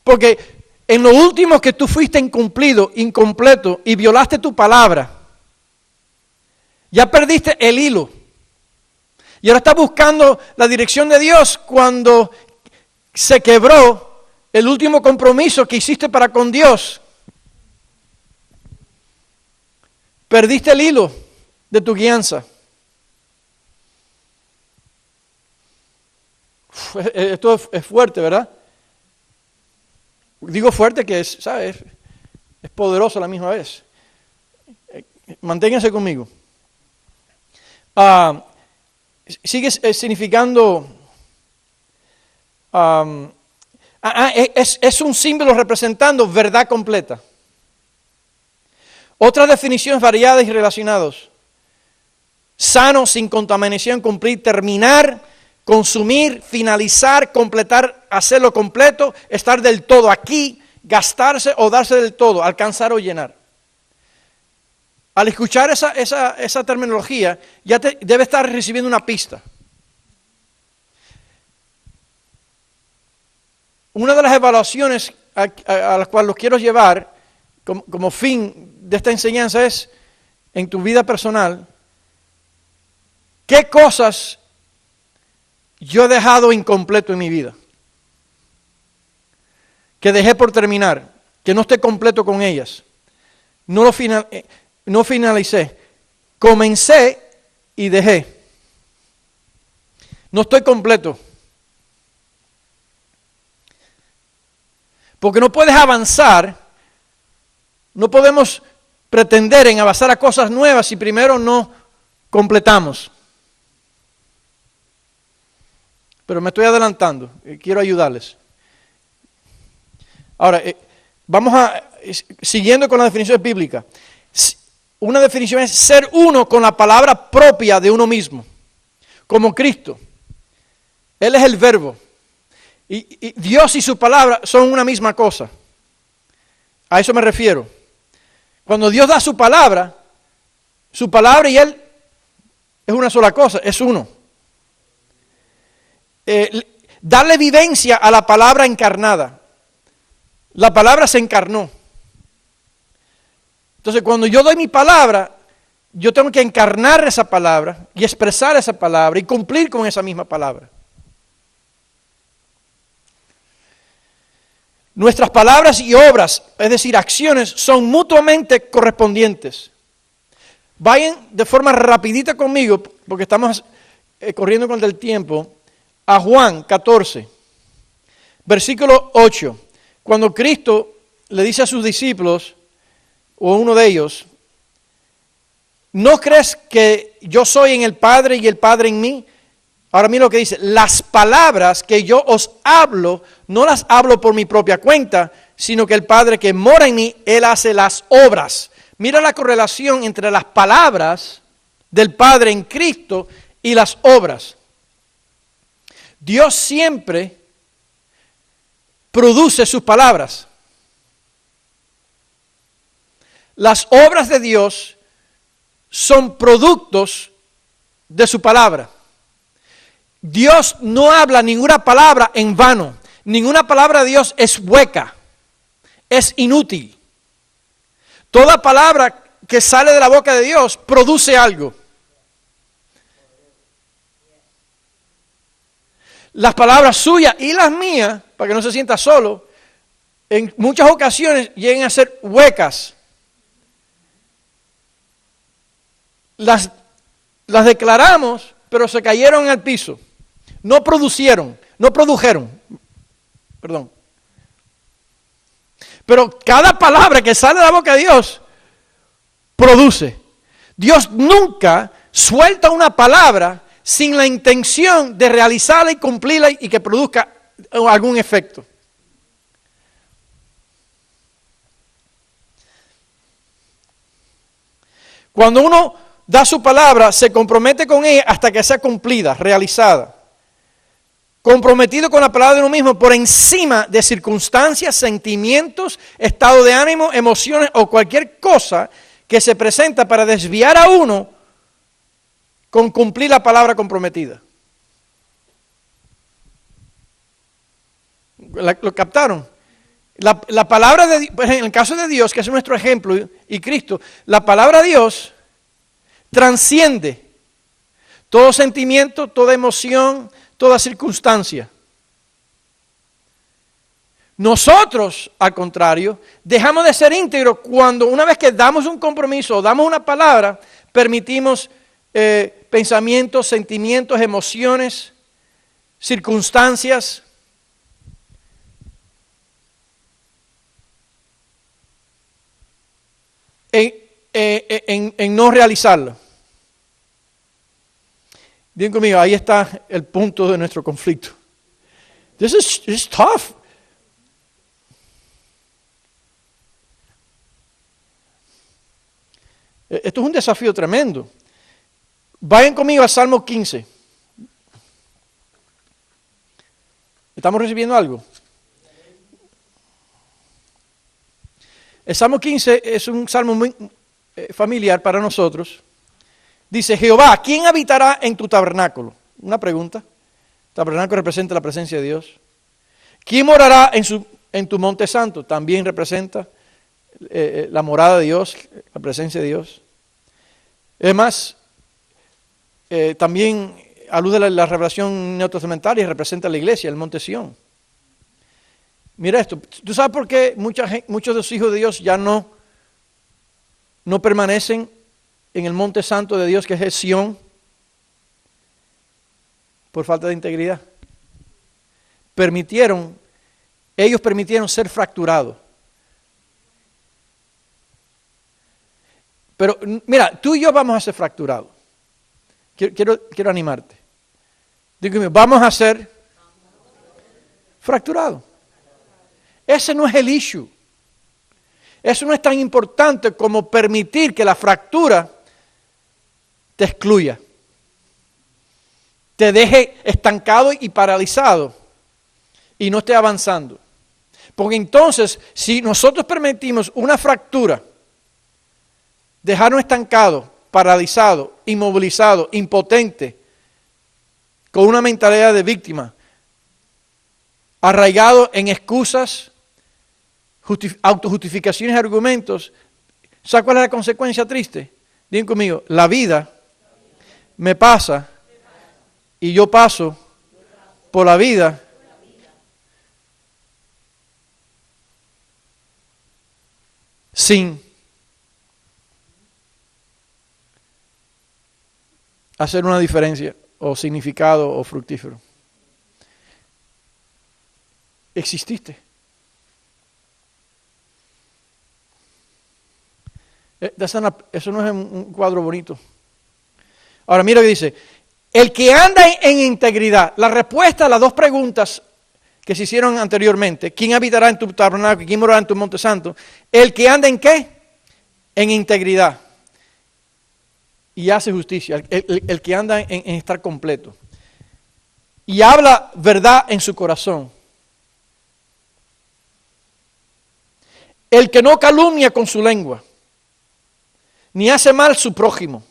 Porque en lo último que tú fuiste incumplido, incompleto y violaste tu palabra, ya perdiste el hilo. Y ahora estás buscando la dirección de Dios cuando se quebró el último compromiso que hiciste para con Dios. Perdiste el hilo de tu guianza. Esto es fuerte, ¿verdad? Digo fuerte que es, ¿sabes? Es poderoso a la misma vez. Manténganse conmigo. Sigue significando, es un símbolo representando verdad completa. Otras definiciones variadas y relacionadas. Sano, sin contaminación, cumplir, terminar, consumir, finalizar, completar, hacerlo completo, estar del todo aquí, gastarse o darse del todo, alcanzar o llenar. Al escuchar esa terminología, ya debe estar recibiendo una pista. una de las evaluaciones a las cuales los quiero llevar como fin de esta enseñanza es, en tu vida personal, ¿qué cosas yo he dejado incompleto en mi vida? Que dejé por terminar, que no esté completo con ellas. No finalicé. Comencé y dejé. No estoy completo. Porque no puedes avanzar, no podemos pretender en avanzar a cosas nuevas si primero no completamos. Pero me estoy adelantando, quiero ayudarles. Ahora, siguiendo con la definición bíblica, una definición es ser uno con la palabra propia de uno mismo, como Cristo. Él es el verbo. Y Dios y su palabra son una misma cosa. A eso me refiero. Cuando Dios da su palabra y Él es una sola cosa, es uno. Darle vivencia a la palabra encarnada. La palabra se encarnó. Entonces, cuando yo doy mi palabra, yo tengo que encarnar esa palabra y expresar esa palabra y cumplir con esa misma palabra. Nuestras palabras y obras, es decir, acciones, son mutuamente correspondientes. Vayan de forma rapidita conmigo, porque estamos corriendo contra el tiempo, a Juan 14, versículo 8. Cuando Cristo le dice a sus discípulos, o uno de ellos, ¿no crees que yo soy en el Padre y el Padre en mí? Ahora mira lo que dice, las palabras que yo os hablo, no las hablo por mi propia cuenta, sino que el Padre que mora en mí, Él hace las obras. Mira la correlación entre las palabras del Padre en Cristo y las obras. Dios siempre produce sus palabras. Las obras de Dios son productos de su palabra. Dios no habla ninguna palabra en vano. Ninguna palabra de Dios es hueca, es inútil. Toda palabra que sale de la boca de Dios produce algo. Las palabras suyas y las mías, para que no se sienta solo, en muchas ocasiones llegan a ser huecas. Las declaramos, pero se cayeron al piso. No produjeron. Pero cada palabra que sale de la boca de Dios produce. Dios nunca suelta una palabra sin la intención de realizarla y cumplirla y que produzca algún efecto. Cuando uno da su palabra, se compromete con ella hasta que sea cumplida, realizada. Comprometido con la palabra de uno mismo por encima de circunstancias, sentimientos, estado de ánimo, emociones o cualquier cosa que se presenta para desviar a uno con cumplir la palabra comprometida. ¿Lo captaron? La palabra de Dios, en el caso de Dios, que es nuestro ejemplo, y Cristo, la palabra de Dios transciende todo sentimiento, toda emoción, toda circunstancia. Nosotros, al contrario, dejamos de ser íntegros cuando una vez que damos un compromiso o damos una palabra, permitimos pensamientos, sentimientos, emociones, circunstancias en no realizarlo. Bien conmigo, ahí está el punto de nuestro conflicto. This is tough. Esto es un desafío tremendo. Vayan conmigo a Salmo 15. ¿Estamos recibiendo algo? El Salmo 15 es un salmo muy familiar para nosotros. Dice, Jehová, ¿quién habitará en tu tabernáculo? Una pregunta. Tabernáculo representa la presencia de Dios. ¿Quién morará en tu monte santo? También representa la morada de Dios, la presencia de Dios. Además, también alude a la revelación neotestamentaria y representa la iglesia, el monte Sión. Mira esto, ¿tú sabes por qué muchos de los hijos de Dios ya no permanecen en el monte santo de Dios, que es el Sión? Por falta de integridad. Ellos permitieron ser fracturados. Pero mira, tú y yo vamos a ser fracturados. Quiero animarte. Dígame, vamos a ser fracturados. Ese no es el issue. Eso no es tan importante como permitir que la fractura te excluya, te deje estancado y paralizado y no esté avanzando. Porque entonces, si nosotros permitimos una fractura, dejarnos estancados, paralizados, inmovilizados, impotentes, con una mentalidad de víctima, arraigado en excusas, autojustificaciones y argumentos, ¿sabes cuál es la consecuencia triste? Digan conmigo, la vida me pasa y yo paso por la vida sin hacer una diferencia o significado o fructífero. Exististe. Eso no es un cuadro bonito. Ahora mira lo que dice. El que anda en integridad. La respuesta a las dos preguntas que se hicieron anteriormente. ¿Quién habitará en tu tabernáculo? ¿Quién morará en tu monte santo? El que anda en ¿qué? En integridad. Y hace justicia. El que anda en estar completo. Y habla verdad en su corazón. El que no calumnia con su lengua. Ni hace mal su prójimo,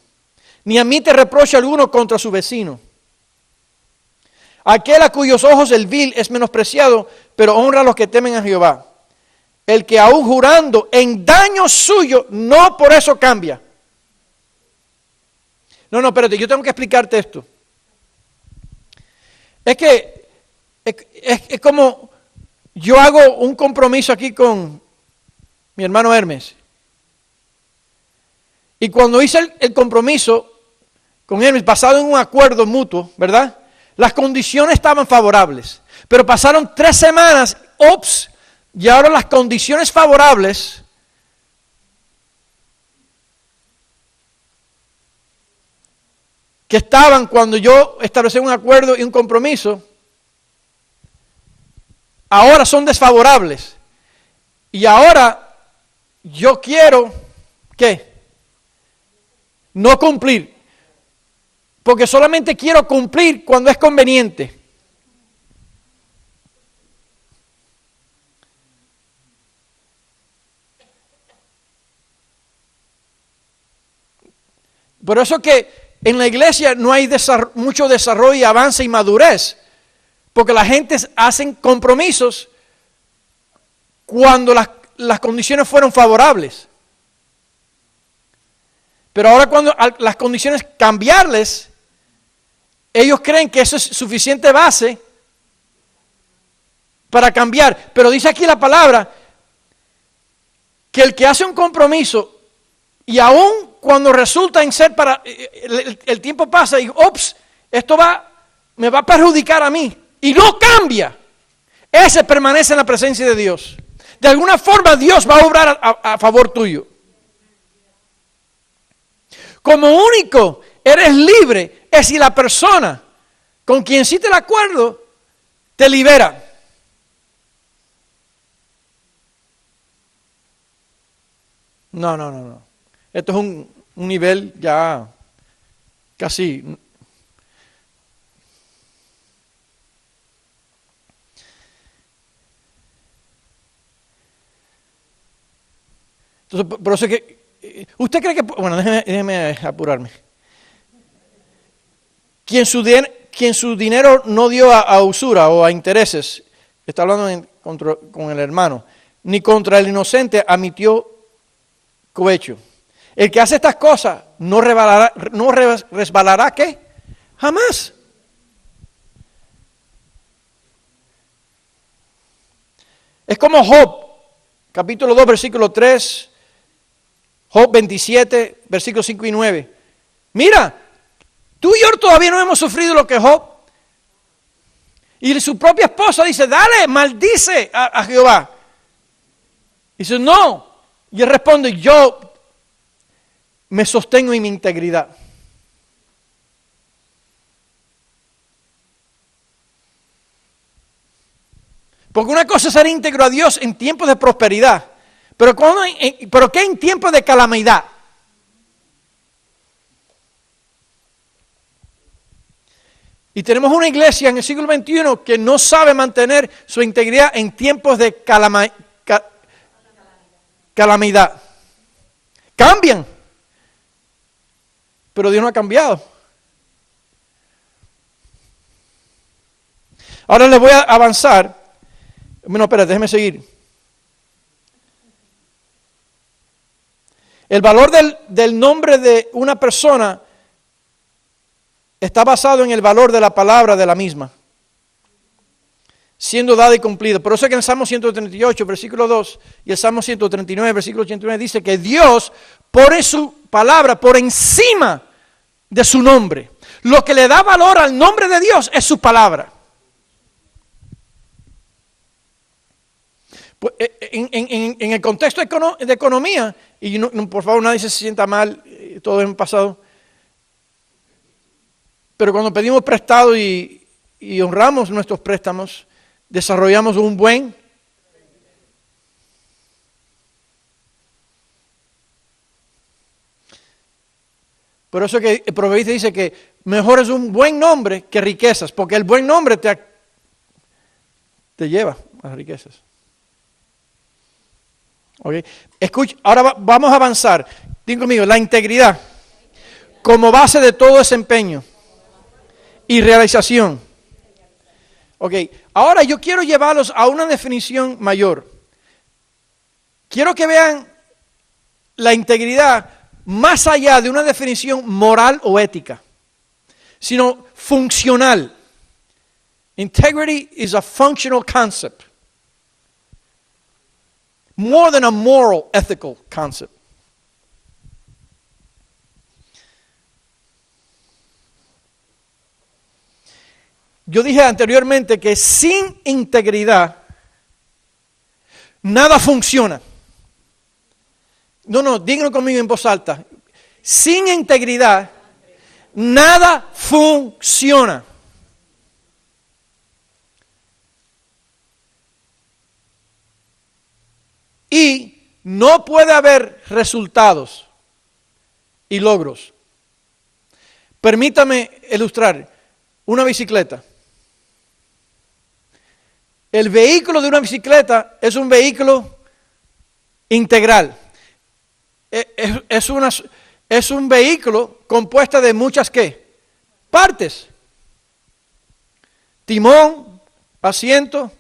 ni admite reproche alguno contra su vecino. Aquel a cuyos ojos el vil es menospreciado, pero honra a los que temen a Jehová. El que aún jurando en daño suyo, no por eso cambia. No, espérate, yo tengo que explicarte esto. Es que es como yo hago un compromiso aquí con mi hermano Hermes. Y cuando hice el compromiso con Hermes, basado en un acuerdo mutuo, ¿verdad? Las condiciones estaban favorables. Pero pasaron 3 semanas, y ahora las condiciones favorables que estaban cuando yo establecí un acuerdo y un compromiso, ahora son desfavorables. Y ahora yo quiero, ¿qué? No cumplir, porque solamente quiero cumplir cuando es conveniente. Por eso que en la iglesia no hay mucho desarrollo y avance y madurez, porque la gente hacen compromisos cuando las condiciones fueron favorables. Pero ahora cuando las condiciones cambiarles, ellos creen que eso es suficiente base para cambiar. Pero dice aquí la palabra que el que hace un compromiso y aún cuando resulta en ser el tiempo pasa y esto me va a perjudicar a mí y no cambia, ese permanece en la presencia de Dios. De alguna forma Dios va a obrar a favor tuyo. Como único eres libre es si la persona con quien hiciste el acuerdo te libera. No. Esto es un nivel ya casi. Entonces, por eso es que ¿usted cree que, bueno, déjeme apurarme. Quien su dinero no dio a usura o a intereses, está hablando con el hermano, ni contra el inocente admitió cohecho. El que hace estas cosas no resbalará, ¿qué? Jamás. Es como Job, capítulo 2, versículo 3, Job 27, versículos 5 y 9. Mira, tú y yo todavía no hemos sufrido lo que Job. Y su propia esposa dice, dale, maldice a Jehová. Dice, no. Y él responde, yo me sostengo en mi integridad. Porque una cosa es ser íntegro a Dios en tiempos de prosperidad, pero ¿qué en tiempos de calamidad? Y tenemos una iglesia en el siglo XXI que no sabe mantener su integridad en tiempos de calamidad. Cambian, pero Dios no ha cambiado. Ahora les voy a avanzar. Bueno, espera, déjeme seguir. El valor del nombre de una persona está basado en el valor de la palabra de la misma, siendo dada y cumplida. Por eso es que en el Salmo 138, versículo 2, y el Salmo 139, versículo 89, dice que Dios pone su palabra por encima de su nombre. Lo que le da valor al nombre de Dios es su palabra. En el contexto de economía, y por favor nadie se sienta mal, todo es un pasado, pero cuando pedimos prestado y honramos nuestros préstamos, desarrollamos un buen por eso que el proverbista dice que mejor es un buen nombre que riquezas, porque el buen nombre te lleva a las riquezas. Okay. Escucha, ahora vamos a avanzar. Diga conmigo, la integridad como base de todo desempeño y realización. Ok, ahora yo quiero llevarlos a una definición mayor. Quiero que vean la integridad más allá de una definición moral o ética, sino funcional. Integrity is a functional concept. More than a moral, ethical concept. Yo dije anteriormente que sin integridad nada funciona. No, díganlo conmigo en voz alta. Sin integridad nada funciona. Y no puede haber resultados y logros. Permítame ilustrar una bicicleta. El vehículo de una bicicleta es un vehículo integral. Es un vehículo compuesto de muchas ¿qué? Partes. Timón, asiento,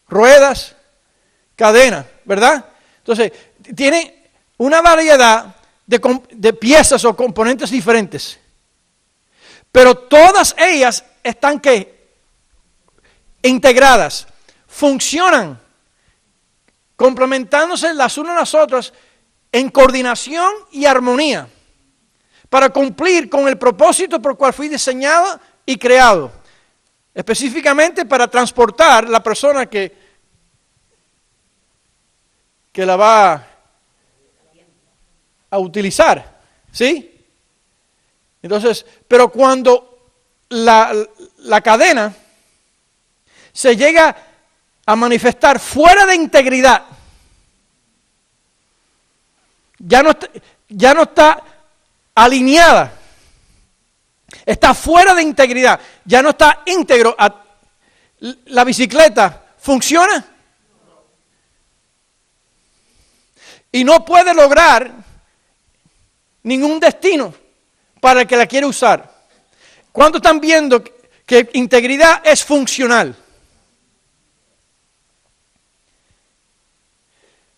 ruedas, cadena, ¿verdad? Entonces, tiene una variedad de piezas o componentes diferentes. Pero todas ellas están ¿qué? Integradas, funcionan, complementándose las unas a las otras en coordinación y armonía para cumplir con el propósito por el cual fui diseñado y creado, específicamente para transportar la persona que la va a utilizar, ¿sí? Entonces, pero cuando la cadena se llega a manifestar fuera de integridad, ya no está alineada, está fuera de integridad, ya no está íntegro, la bicicleta funciona y no puede lograr ningún destino para el que la quiere usar. ¿Cuántos están viendo que integridad es funcional?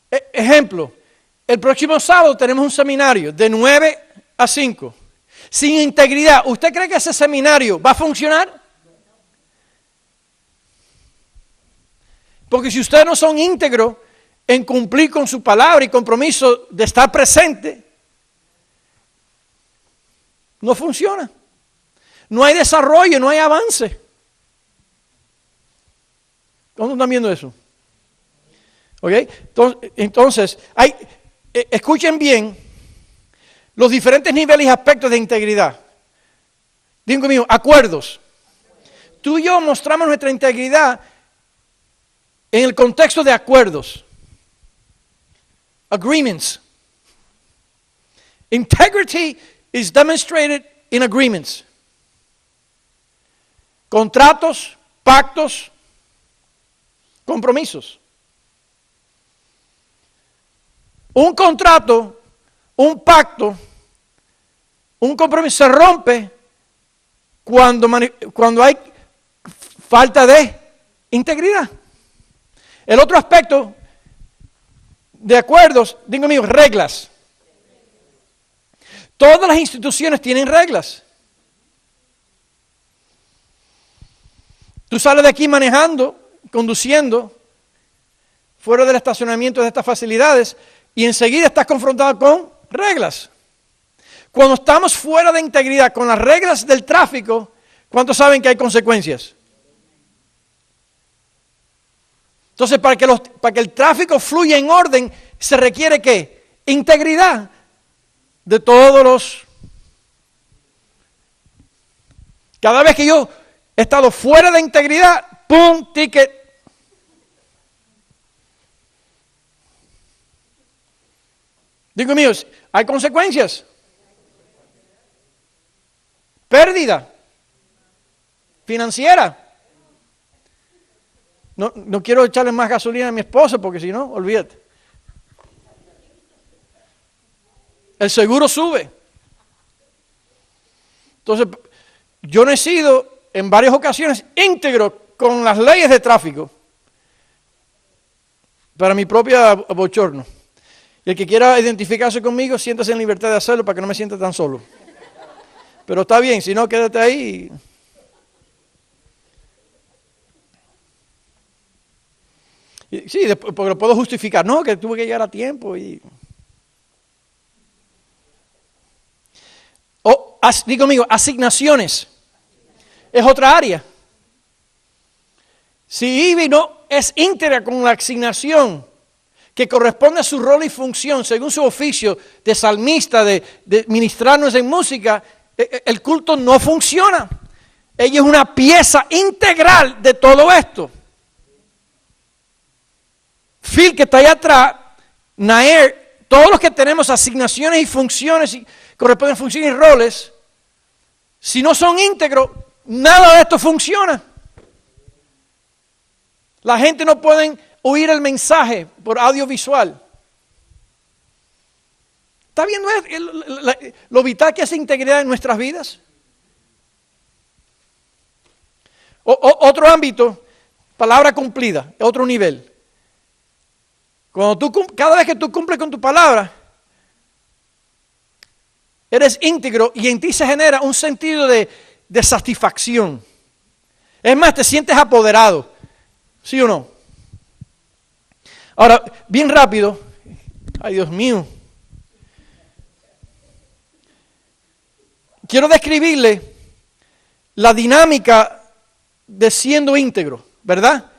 Ejemplo, el próximo sábado tenemos un seminario de 9 a 5. Sin integridad, ¿usted cree que ese seminario va a funcionar? Porque si ustedes no son íntegros en cumplir con su palabra y compromiso de estar presente, no funciona. No hay desarrollo, no hay avance. ¿Cómo están viendo eso? ¿Ok? Entonces escuchen bien los diferentes niveles y aspectos de integridad. Digan conmigo, acuerdos. Tú y yo mostramos nuestra integridad en el contexto de acuerdos. Agreements. Integrity is demonstrated in agreements. Contratos, pactos, compromisos. Un contrato, un pacto, un compromiso se rompe cuando hay falta de integridad. El otro aspecto de acuerdos, digo mío, reglas. Todas las instituciones tienen reglas. Tú sales de aquí manejando, conduciendo, fuera del estacionamiento de estas facilidades, y enseguida estás confrontado con reglas. Cuando estamos fuera de integridad con las reglas del tráfico, ¿cuántos saben que hay consecuencias? Entonces, para que el tráfico fluya en orden, se requiere ¿qué? Integridad de todos los... Cada vez que yo he estado fuera de integridad, ¡pum! Ticket. Digo míos, hay consecuencias. Pérdida financiera. No quiero echarle más gasolina a mi esposa porque si no, olvídate. El seguro sube. Entonces, yo no he sido en varias ocasiones íntegro con las leyes de tráfico para mi propia bochorno. Y el que quiera identificarse conmigo, siéntase en libertad de hacerlo para que no me sienta tan solo. Pero está bien, si no, quédate ahí. Sí, porque lo puedo justificar. No, que tuve que llegar a tiempo. Digo conmigo, asignaciones. Es otra área. Si Ivy no es íntegra con la asignación que corresponde a su rol y función, según su oficio de salmista, de ministrarnos en música, el culto no funciona. Ella es una pieza integral de todo esto. Phil, que está allá atrás, Nair, todos los que tenemos asignaciones y funciones, y corresponden a funciones y roles, si no son íntegros, nada de esto funciona. La gente no puede oír el mensaje por audiovisual. ¿Está viendo lo vital que es la integridad en nuestras vidas? Otro ámbito, palabra cumplida, otro nivel. Cada vez que tú cumples con tu palabra, eres íntegro y en ti se genera un sentido de satisfacción. Es más, te sientes apoderado. ¿Sí o no? Ahora, bien rápido. Ay, Dios mío. Quiero describirle la dinámica de siendo íntegro, ¿verdad?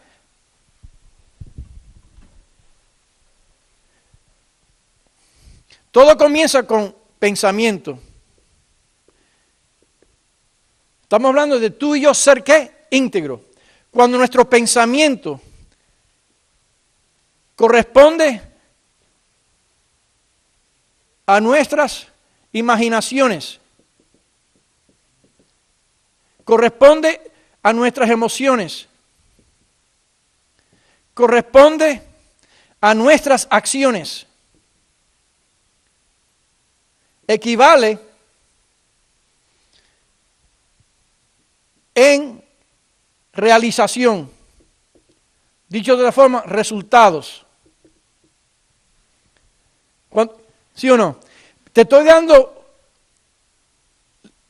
Todo comienza con pensamiento. Estamos hablando de tú y yo ser ¿qué? Íntegro. Cuando nuestro pensamiento corresponde a nuestras imaginaciones, corresponde a nuestras emociones, corresponde a nuestras acciones, equivale en realización. Dicho de otra forma, resultados. ¿Sí o no? Te estoy dando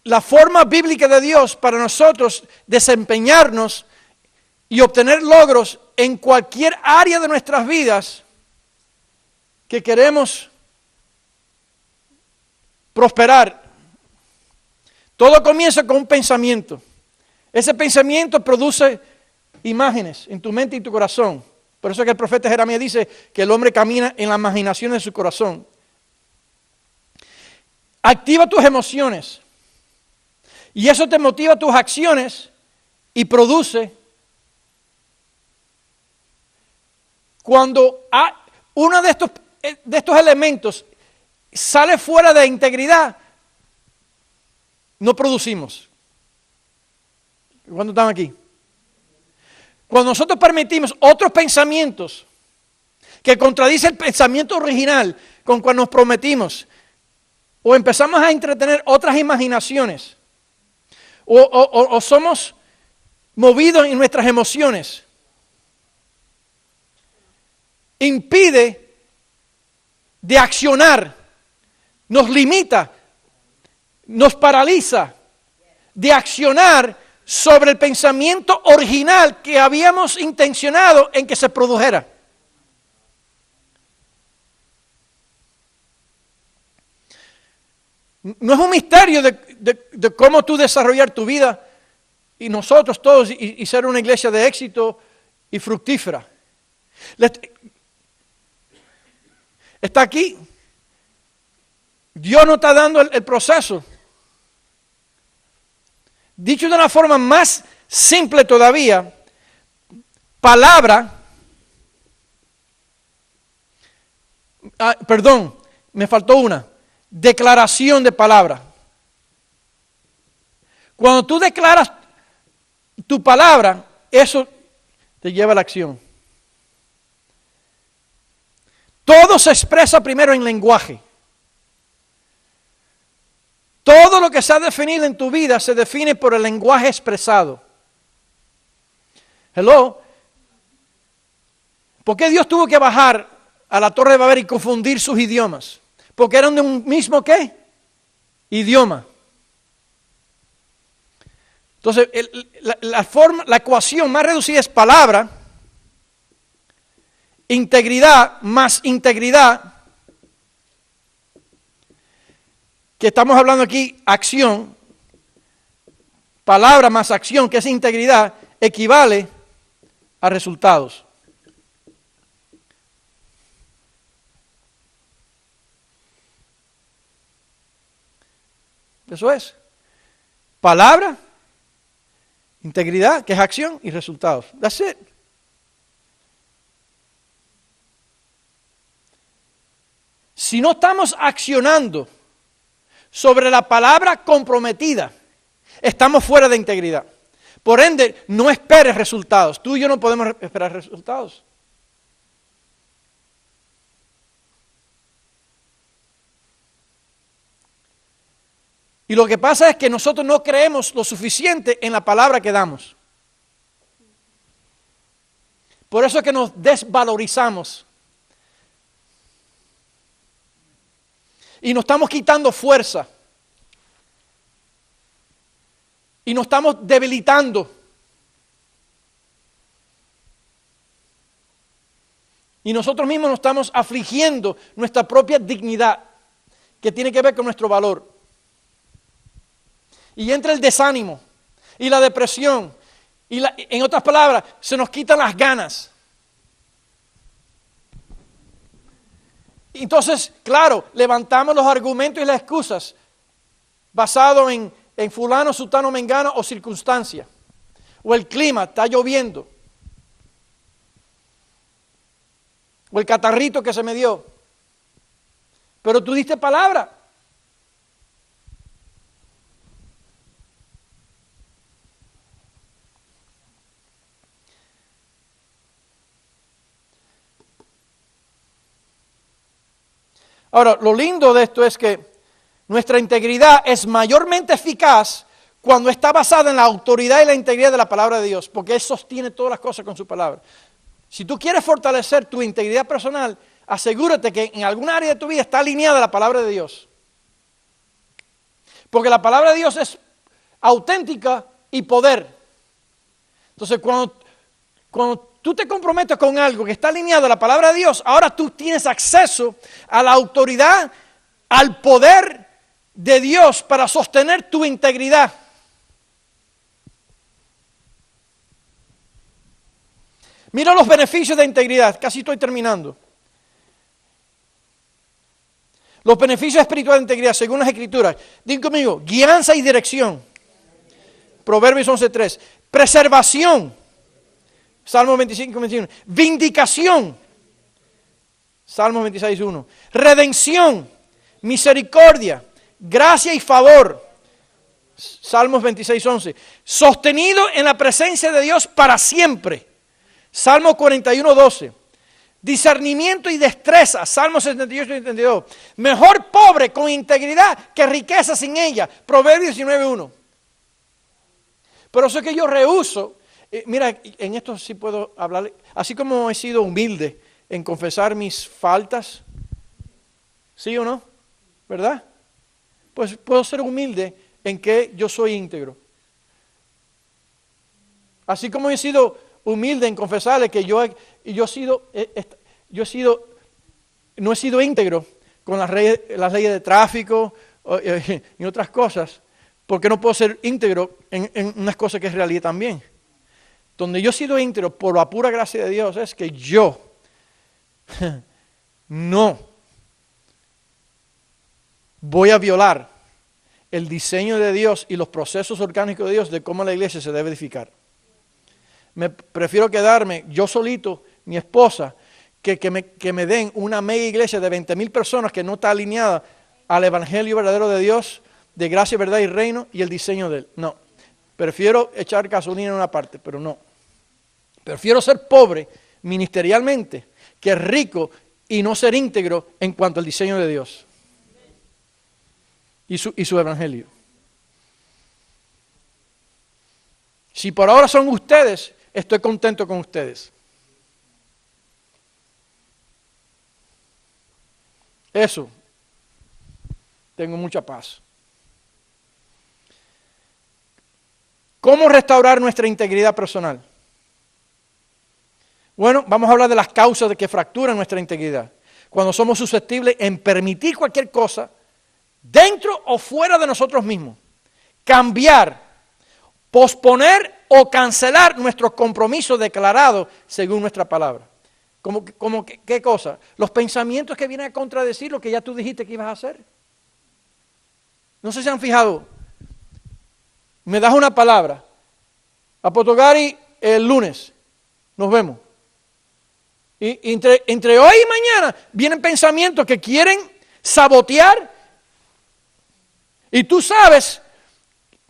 la forma bíblica de Dios para nosotros desempeñarnos y obtener logros en cualquier área de nuestras vidas que queremos prosperar. Todo comienza con un pensamiento. Ese pensamiento produce imágenes en tu mente y tu corazón. Por eso es que el profeta Jeremías dice que el hombre camina en la imaginación de su corazón. Activa tus emociones. Y eso te motiva tus acciones y produce. Cuando uno de estos elementos sale fuera de integridad, no producimos. ¿Cuándo están aquí? Cuando nosotros permitimos otros pensamientos que contradicen el pensamiento original con cual nos prometimos, o empezamos a entretener otras imaginaciones, o somos movidos en nuestras emociones, impide de accionar, nos limita, nos paraliza de accionar sobre el pensamiento original que habíamos intencionado en que se produjera. No es un misterio de cómo tú desarrollar tu vida y nosotros todos y ser una iglesia de éxito y fructífera. Está aquí. Dios nos está dando el proceso. Dicho de una forma más simple todavía, me faltó una. Declaración de palabra. Cuando tú declaras tu palabra, eso te lleva a la acción. Todo se expresa primero en lenguaje. Todo lo que se ha definido en tu vida se define por el lenguaje expresado. Hello. ¿Por qué Dios tuvo que bajar a la Torre de Babel y confundir sus idiomas? Porque eran de un mismo ¿qué? Idioma. Entonces, la ecuación más reducida es palabra, integridad más integridad, que estamos hablando aquí, acción, palabra más acción, que es integridad, equivale a resultados. Eso es. Palabra, integridad, que es acción, y resultados. That's it. Si no estamos accionando sobre la palabra comprometida, estamos fuera de integridad. Por ende, no esperes resultados. Tú y yo no podemos esperar resultados. Y lo que pasa es que nosotros no creemos lo suficiente en la palabra que damos. Por eso es que nos desvalorizamos. Y nos estamos quitando fuerza. Y nos estamos debilitando. Y nosotros mismos nos estamos afligiendo nuestra propia dignidad, que tiene que ver con nuestro valor. Y entra el desánimo y la depresión. Y en otras palabras, se nos quitan las ganas. Entonces, claro, levantamos los argumentos y las excusas basados en fulano, sutano, mengano o circunstancia. O el clima, está lloviendo. O el catarrito que se me dio. Pero tú diste palabra. Ahora, lo lindo de esto es que nuestra integridad es mayormente eficaz cuando está basada en la autoridad y la integridad de la palabra de Dios, porque Él sostiene todas las cosas con su palabra. Si tú quieres fortalecer tu integridad personal, asegúrate que en alguna área de tu vida está alineada la palabra de Dios. Porque la palabra de Dios es auténtica y poder. Entonces, cuando tú te comprometes con algo que está alineado a la palabra de Dios, ahora tú tienes acceso a la autoridad, al poder de Dios para sostener tu integridad. Mira los beneficios de integridad, casi estoy terminando. Los beneficios espirituales de integridad, según las Escrituras. Digan conmigo, guianza y dirección. Proverbios 11:3. Preservación. Salmo 25:21. Vindicación. Salmo 26:1. Redención. Misericordia. Gracia y favor. Salmos 26:11. Sostenido en la presencia de Dios para siempre. Salmo 41:12. Discernimiento y destreza. Salmo 78 y 72. Mejor pobre con integridad que riqueza sin ella. Proverbios 19:1. Por eso es que yo rehúso. Mira, en esto sí puedo hablar. Así como he sido humilde en confesar mis faltas. ¿Sí o no? ¿Verdad? Pues puedo ser humilde en que yo soy íntegro. Así como he sido humilde en confesarle que no he sido íntegro con las leyes de tráfico y otras cosas, porque no puedo ser íntegro en unas cosas que es realidad también. Donde yo he sido íntegro por la pura gracia de Dios es que yo no voy a violar el diseño de Dios y los procesos orgánicos de Dios de cómo la iglesia se debe edificar. Prefiero quedarme yo solito, mi esposa, que me den una mega iglesia de 20,000 personas que no está alineada al evangelio verdadero de Dios, de gracia, verdad y reino y el diseño de Él. No, prefiero echar gasolina en una parte, pero no. Prefiero ser pobre ministerialmente que rico y no ser íntegro en cuanto al diseño de Dios y su evangelio. Si por ahora son ustedes, estoy contento con ustedes. Eso, tengo mucha paz. ¿Cómo restaurar nuestra integridad personal? Bueno, vamos a hablar de las causas de que fracturan nuestra integridad. Cuando somos susceptibles en permitir cualquier cosa, dentro o fuera de nosotros mismos, cambiar, posponer o cancelar nuestros compromisos declarados según nuestra palabra. ¿Qué cosa? Los pensamientos que vienen a contradecir lo que ya tú dijiste que ibas a hacer. No sé si han fijado. Me das una palabra. Apóstol Gary, el lunes. Nos vemos. Y entre hoy y mañana vienen pensamientos que quieren sabotear. Y tú sabes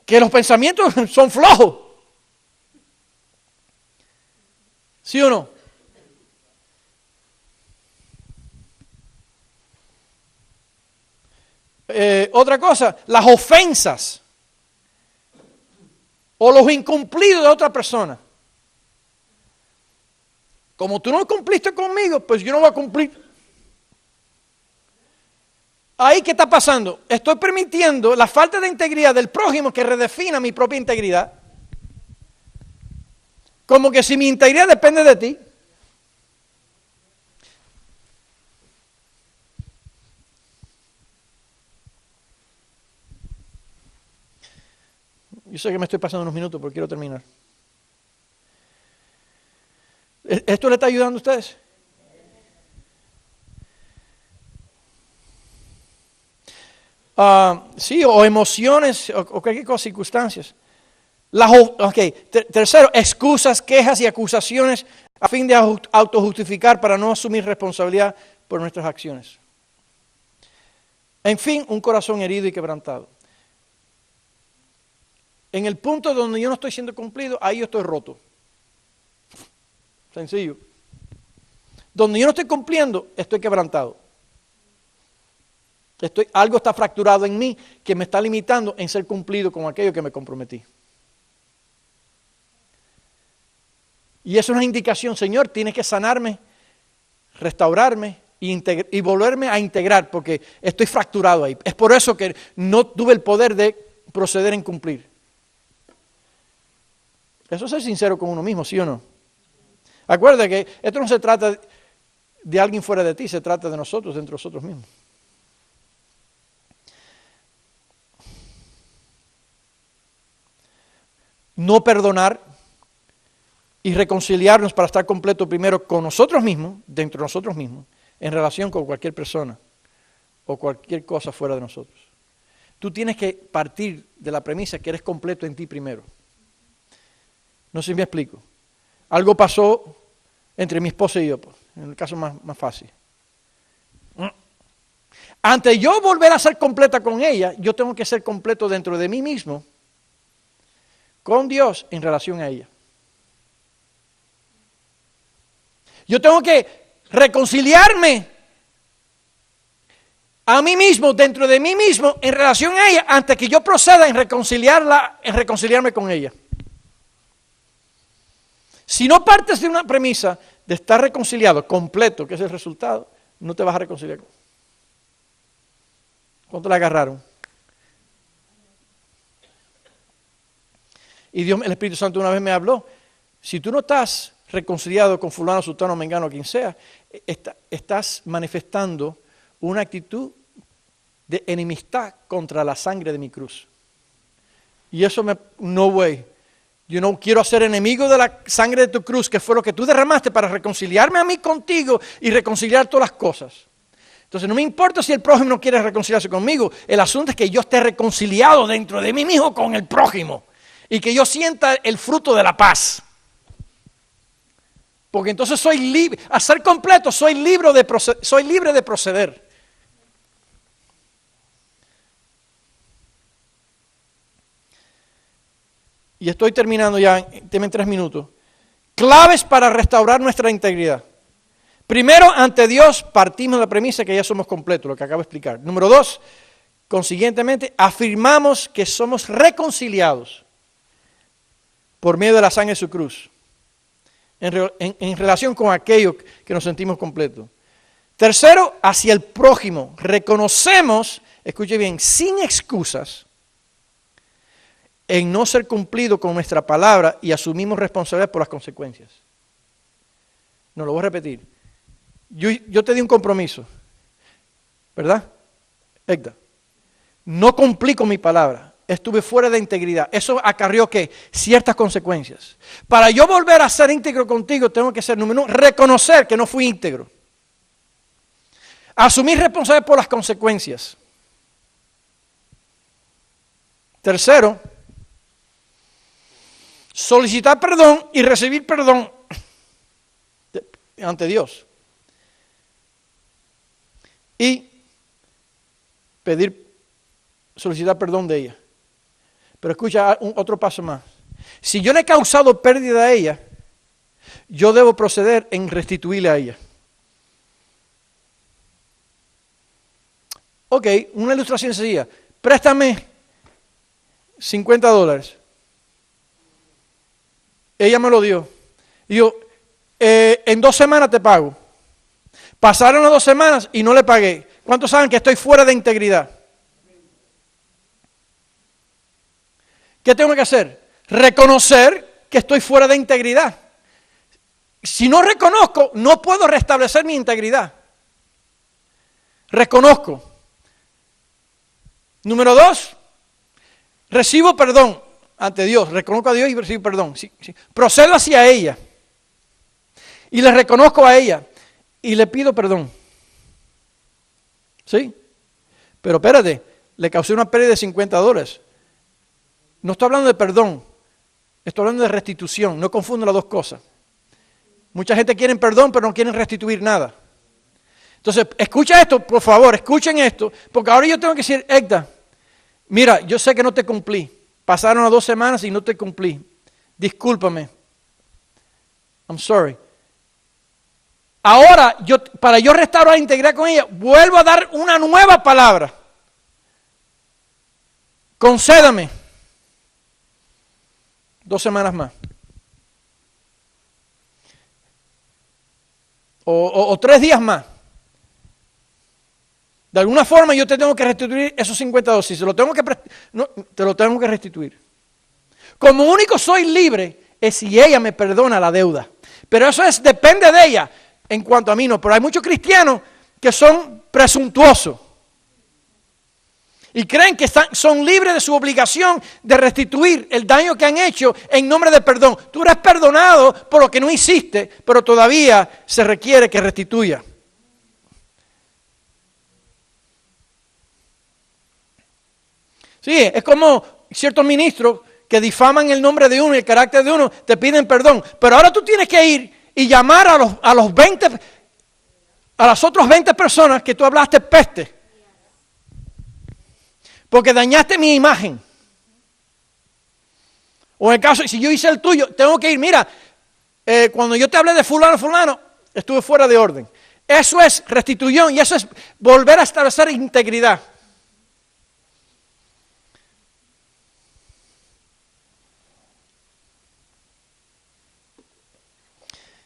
que los pensamientos son flojos. ¿Sí o no? Otra cosa, las ofensas o los incumplidos de otra persona. Como tú no cumpliste conmigo, pues yo no voy a cumplir. Ahí, ¿qué está pasando? Estoy permitiendo la falta de integridad del prójimo que redefina mi propia integridad. Como que si mi integridad depende de ti. Yo sé que me estoy pasando unos minutos, pero quiero terminar. ¿Esto le está ayudando a ustedes? Sí, o emociones, o cualquier cosa, circunstancias. Tercero, excusas, quejas y acusaciones a fin de autojustificar para no asumir responsabilidad por nuestras acciones. En fin, un corazón herido y quebrantado. En el punto donde yo no estoy siendo cumplido, ahí yo estoy roto. Sencillo. Donde yo no estoy cumpliendo, estoy quebrantado. Algo está fracturado en mí que me está limitando en ser cumplido con aquello que me comprometí. Y eso es una indicación, Señor, tienes que sanarme, restaurarme, y volverme a integrar, porque estoy fracturado ahí. Es por eso que no tuve el poder de proceder en cumplir. Eso es ser sincero con uno mismo, ¿sí o no? Acuérdate que esto no se trata de alguien fuera de ti, se trata de nosotros, dentro de nosotros mismos. No perdonar y reconciliarnos para estar completo primero con nosotros mismos, dentro de nosotros mismos, en relación con cualquier persona o cualquier cosa fuera de nosotros. Tú tienes que partir de la premisa que eres completo en ti primero. No sé si me explico. Algo pasó entre mi esposa y yo, pues, en el caso más fácil. Antes de yo volver a ser completa con ella, yo tengo que ser completo dentro de mí mismo, con Dios en relación a ella. Yo tengo que reconciliarme a mí mismo, dentro de mí mismo, en relación a ella, antes que yo proceda en reconciliarme con ella. Si no partes de una premisa de estar reconciliado, completo, que es el resultado, no te vas a reconciliar. ¿Cuánto la agarraron? Y Dios, el Espíritu Santo una vez me habló, si tú no estás reconciliado con fulano, sultano, mengano, quien sea, estás manifestando una actitud de enemistad contra la sangre de mi cruz. Y eso no way. Yo no quiero ser enemigo de la sangre de tu cruz, que fue lo que tú derramaste para reconciliarme a mí contigo y reconciliar todas las cosas. Entonces no me importa si el prójimo no quiere reconciliarse conmigo, el asunto es que yo esté reconciliado dentro de mí mismo con el prójimo y que yo sienta el fruto de la paz. Porque entonces soy libre, a ser completo, soy libre de proceder. Y estoy terminando ya, en 3 minutos. Claves para restaurar nuestra integridad. Primero, ante Dios partimos de la premisa que ya somos completos, lo que acabo de explicar. Número 2, consiguientemente, afirmamos que somos reconciliados por medio de la sangre de su cruz, en relación con aquello que nos sentimos completos. Tercero, hacia el prójimo, reconocemos, escuche bien, sin excusas, en no ser cumplido con nuestra palabra y asumimos responsabilidad por las consecuencias. No lo voy a repetir. Yo te di un compromiso, ¿verdad? Héctor, no cumplí con mi palabra, estuve fuera de integridad. Eso acarrió ¿qué? Ciertas consecuencias. Para yo volver a ser íntegro contigo, tengo que ser, número 1, reconocer que no fui íntegro. Asumir responsabilidad por las consecuencias. Tercero, solicitar perdón y recibir perdón ante Dios. Y solicitar perdón de ella. Pero escucha otro paso más. Si yo le he causado pérdida a ella, yo debo proceder en restituirle a ella. Ok, una ilustración sencilla. Préstame $50. Ella me lo dio. Y yo, en 2 semanas te pago. Pasaron las 2 semanas y no le pagué. ¿Cuántos saben que estoy fuera de integridad? ¿Qué tengo que hacer? Reconocer que estoy fuera de integridad. Si no reconozco, no puedo restablecer mi integridad. Reconozco. Número 2, recibo perdón ante Dios. Reconozco a Dios y recibo perdón. Sí. Procedo hacia ella. Y le reconozco a ella. Y le pido perdón. ¿Sí? Pero espérate, le causé una pérdida de $50. No estoy hablando de perdón, estoy hablando de restitución. No confundo las dos cosas. Mucha gente quiere perdón, pero no quieren restituir nada. Entonces, escucha esto, por favor, escuchen esto, porque ahora yo tengo que decir, Héctor, mira, yo sé que no te cumplí. Pasaron las 2 semanas y no te cumplí. Discúlpame. I'm sorry. Ahora, para yo restaurar la integridad con ella, vuelvo a dar una nueva palabra. Concédame 2 semanas más. O 3 días más. De alguna forma yo te tengo que restituir esos 52. Si se lo tengo que no, te lo tengo que restituir. Como único soy libre es si ella me perdona la deuda. Pero eso depende de ella. En cuanto a mí no. Pero hay muchos cristianos que son presuntuosos. Y creen que son libres de su obligación de restituir el daño que han hecho en nombre de perdón. Tú eres perdonado por lo que no hiciste, pero todavía se requiere que restituya. Sí, es como ciertos ministros que difaman el nombre de uno y el carácter de uno, te piden perdón. Pero ahora tú tienes que ir y llamar a las otras 20 personas que tú hablaste peste. Porque dañaste mi imagen. O en el caso, si yo hice el tuyo, tengo que ir, mira, cuando yo te hablé de fulano, estuve fuera de orden. Eso es restitución y eso es volver a establecer integridad.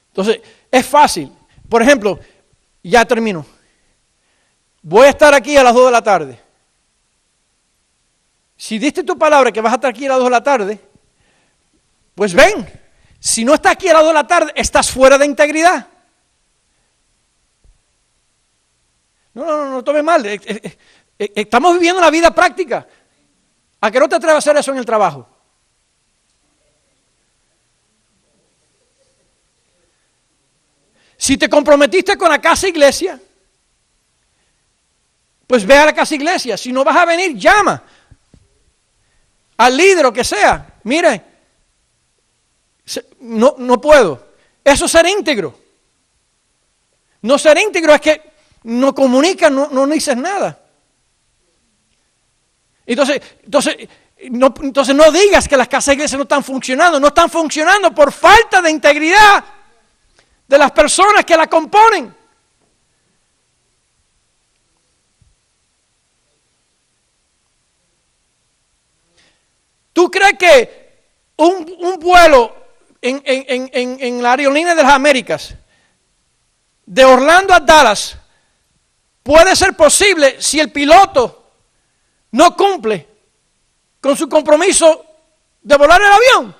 Entonces, es fácil. Por ejemplo, ya termino. Voy a estar aquí a las 2 de la tarde. Si diste tu palabra que vas a estar aquí a las 2 de la tarde, pues ven. Si no estás aquí a las 2 de la tarde, estás fuera de integridad. No tome mal. Estamos viviendo una vida práctica. ¿A qué no te atreves a hacer eso en el trabajo? Si te comprometiste con la casa iglesia, pues ve a la casa iglesia. Si no vas a venir, llama al líder o que sea. Mire, no puedo. Eso es ser íntegro. No ser íntegro es que no comunicas, no dices nada. Entonces no digas que las casas iglesias no están funcionando. No están funcionando por falta de integridad de las personas que la componen. ¿Tú crees que un vuelo en la aerolínea de las Américas, de Orlando a Dallas, puede ser posible si el piloto no cumple con su compromiso de volar el avión?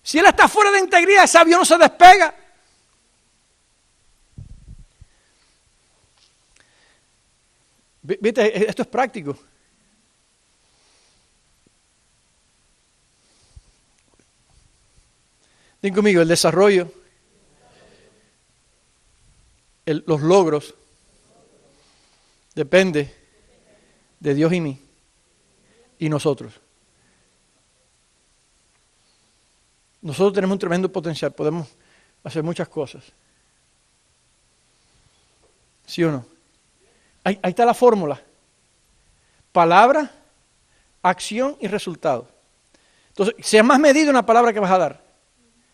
Si él está fuera de integridad, ese avión no se despega. Viste, esto es práctico. Dí conmigo, el desarrollo, los logros, depende de Dios y mí y nosotros. Nosotros tenemos un tremendo potencial, podemos hacer muchas cosas. ¿Sí o no? Ahí está la fórmula. Palabra, acción y resultado. Entonces, sea más medida una palabra que vas a dar.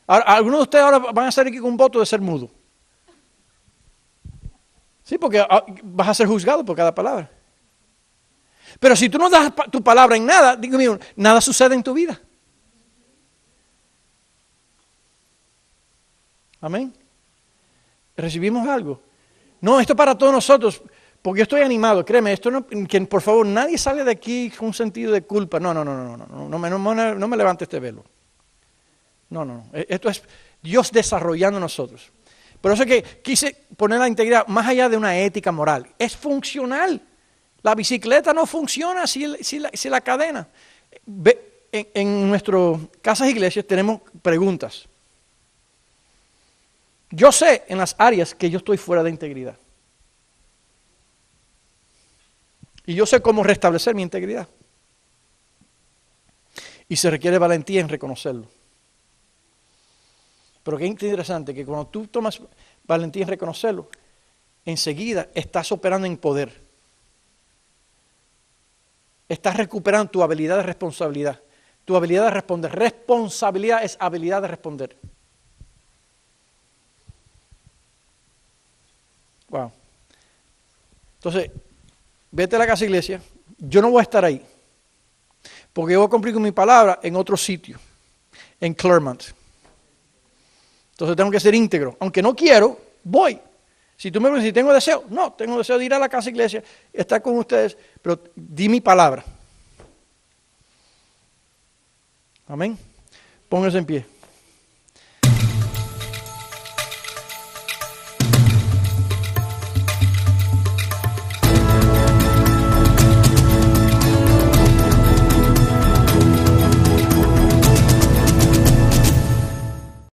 Ahora, algunos de ustedes ahora van a salir aquí con un voto de ser mudo. Sí, porque vas a ser juzgado por cada palabra. Pero si tú no das tu palabra en nada, digo, nada sucede en tu vida. Amén. ¿Recibimos algo? No, esto es para todos nosotros, porque yo estoy animado, créeme, esto no, que por favor nadie salga de aquí con un sentido de culpa. No me levante este velo. No. Esto es Dios desarrollando nosotros. Por eso es que quise poner la integridad más allá de una ética moral. Es funcional. La bicicleta no funciona si la cadena. En nuestras casas e iglesias tenemos preguntas. Yo sé en las áreas que yo estoy fuera de integridad. Y yo sé cómo restablecer mi integridad. Y se requiere valentía en reconocerlo. Pero qué interesante que cuando tú tomas valentía en reconocerlo, enseguida estás operando en poder. Estás recuperando tu habilidad de responsabilidad. Tu habilidad de responder. Responsabilidad es habilidad de responder. Wow. Entonces, vete a la casa iglesia. Yo no voy a estar ahí. Porque yo voy a cumplir con mi palabra en otro sitio. En Claremont. Entonces tengo que ser íntegro. Aunque no quiero, voy. Si tú me preguntas si tengo deseo, no, tengo deseo de ir a la casa iglesia, estar con ustedes, pero di mi palabra. Amén. Pónganse en pie.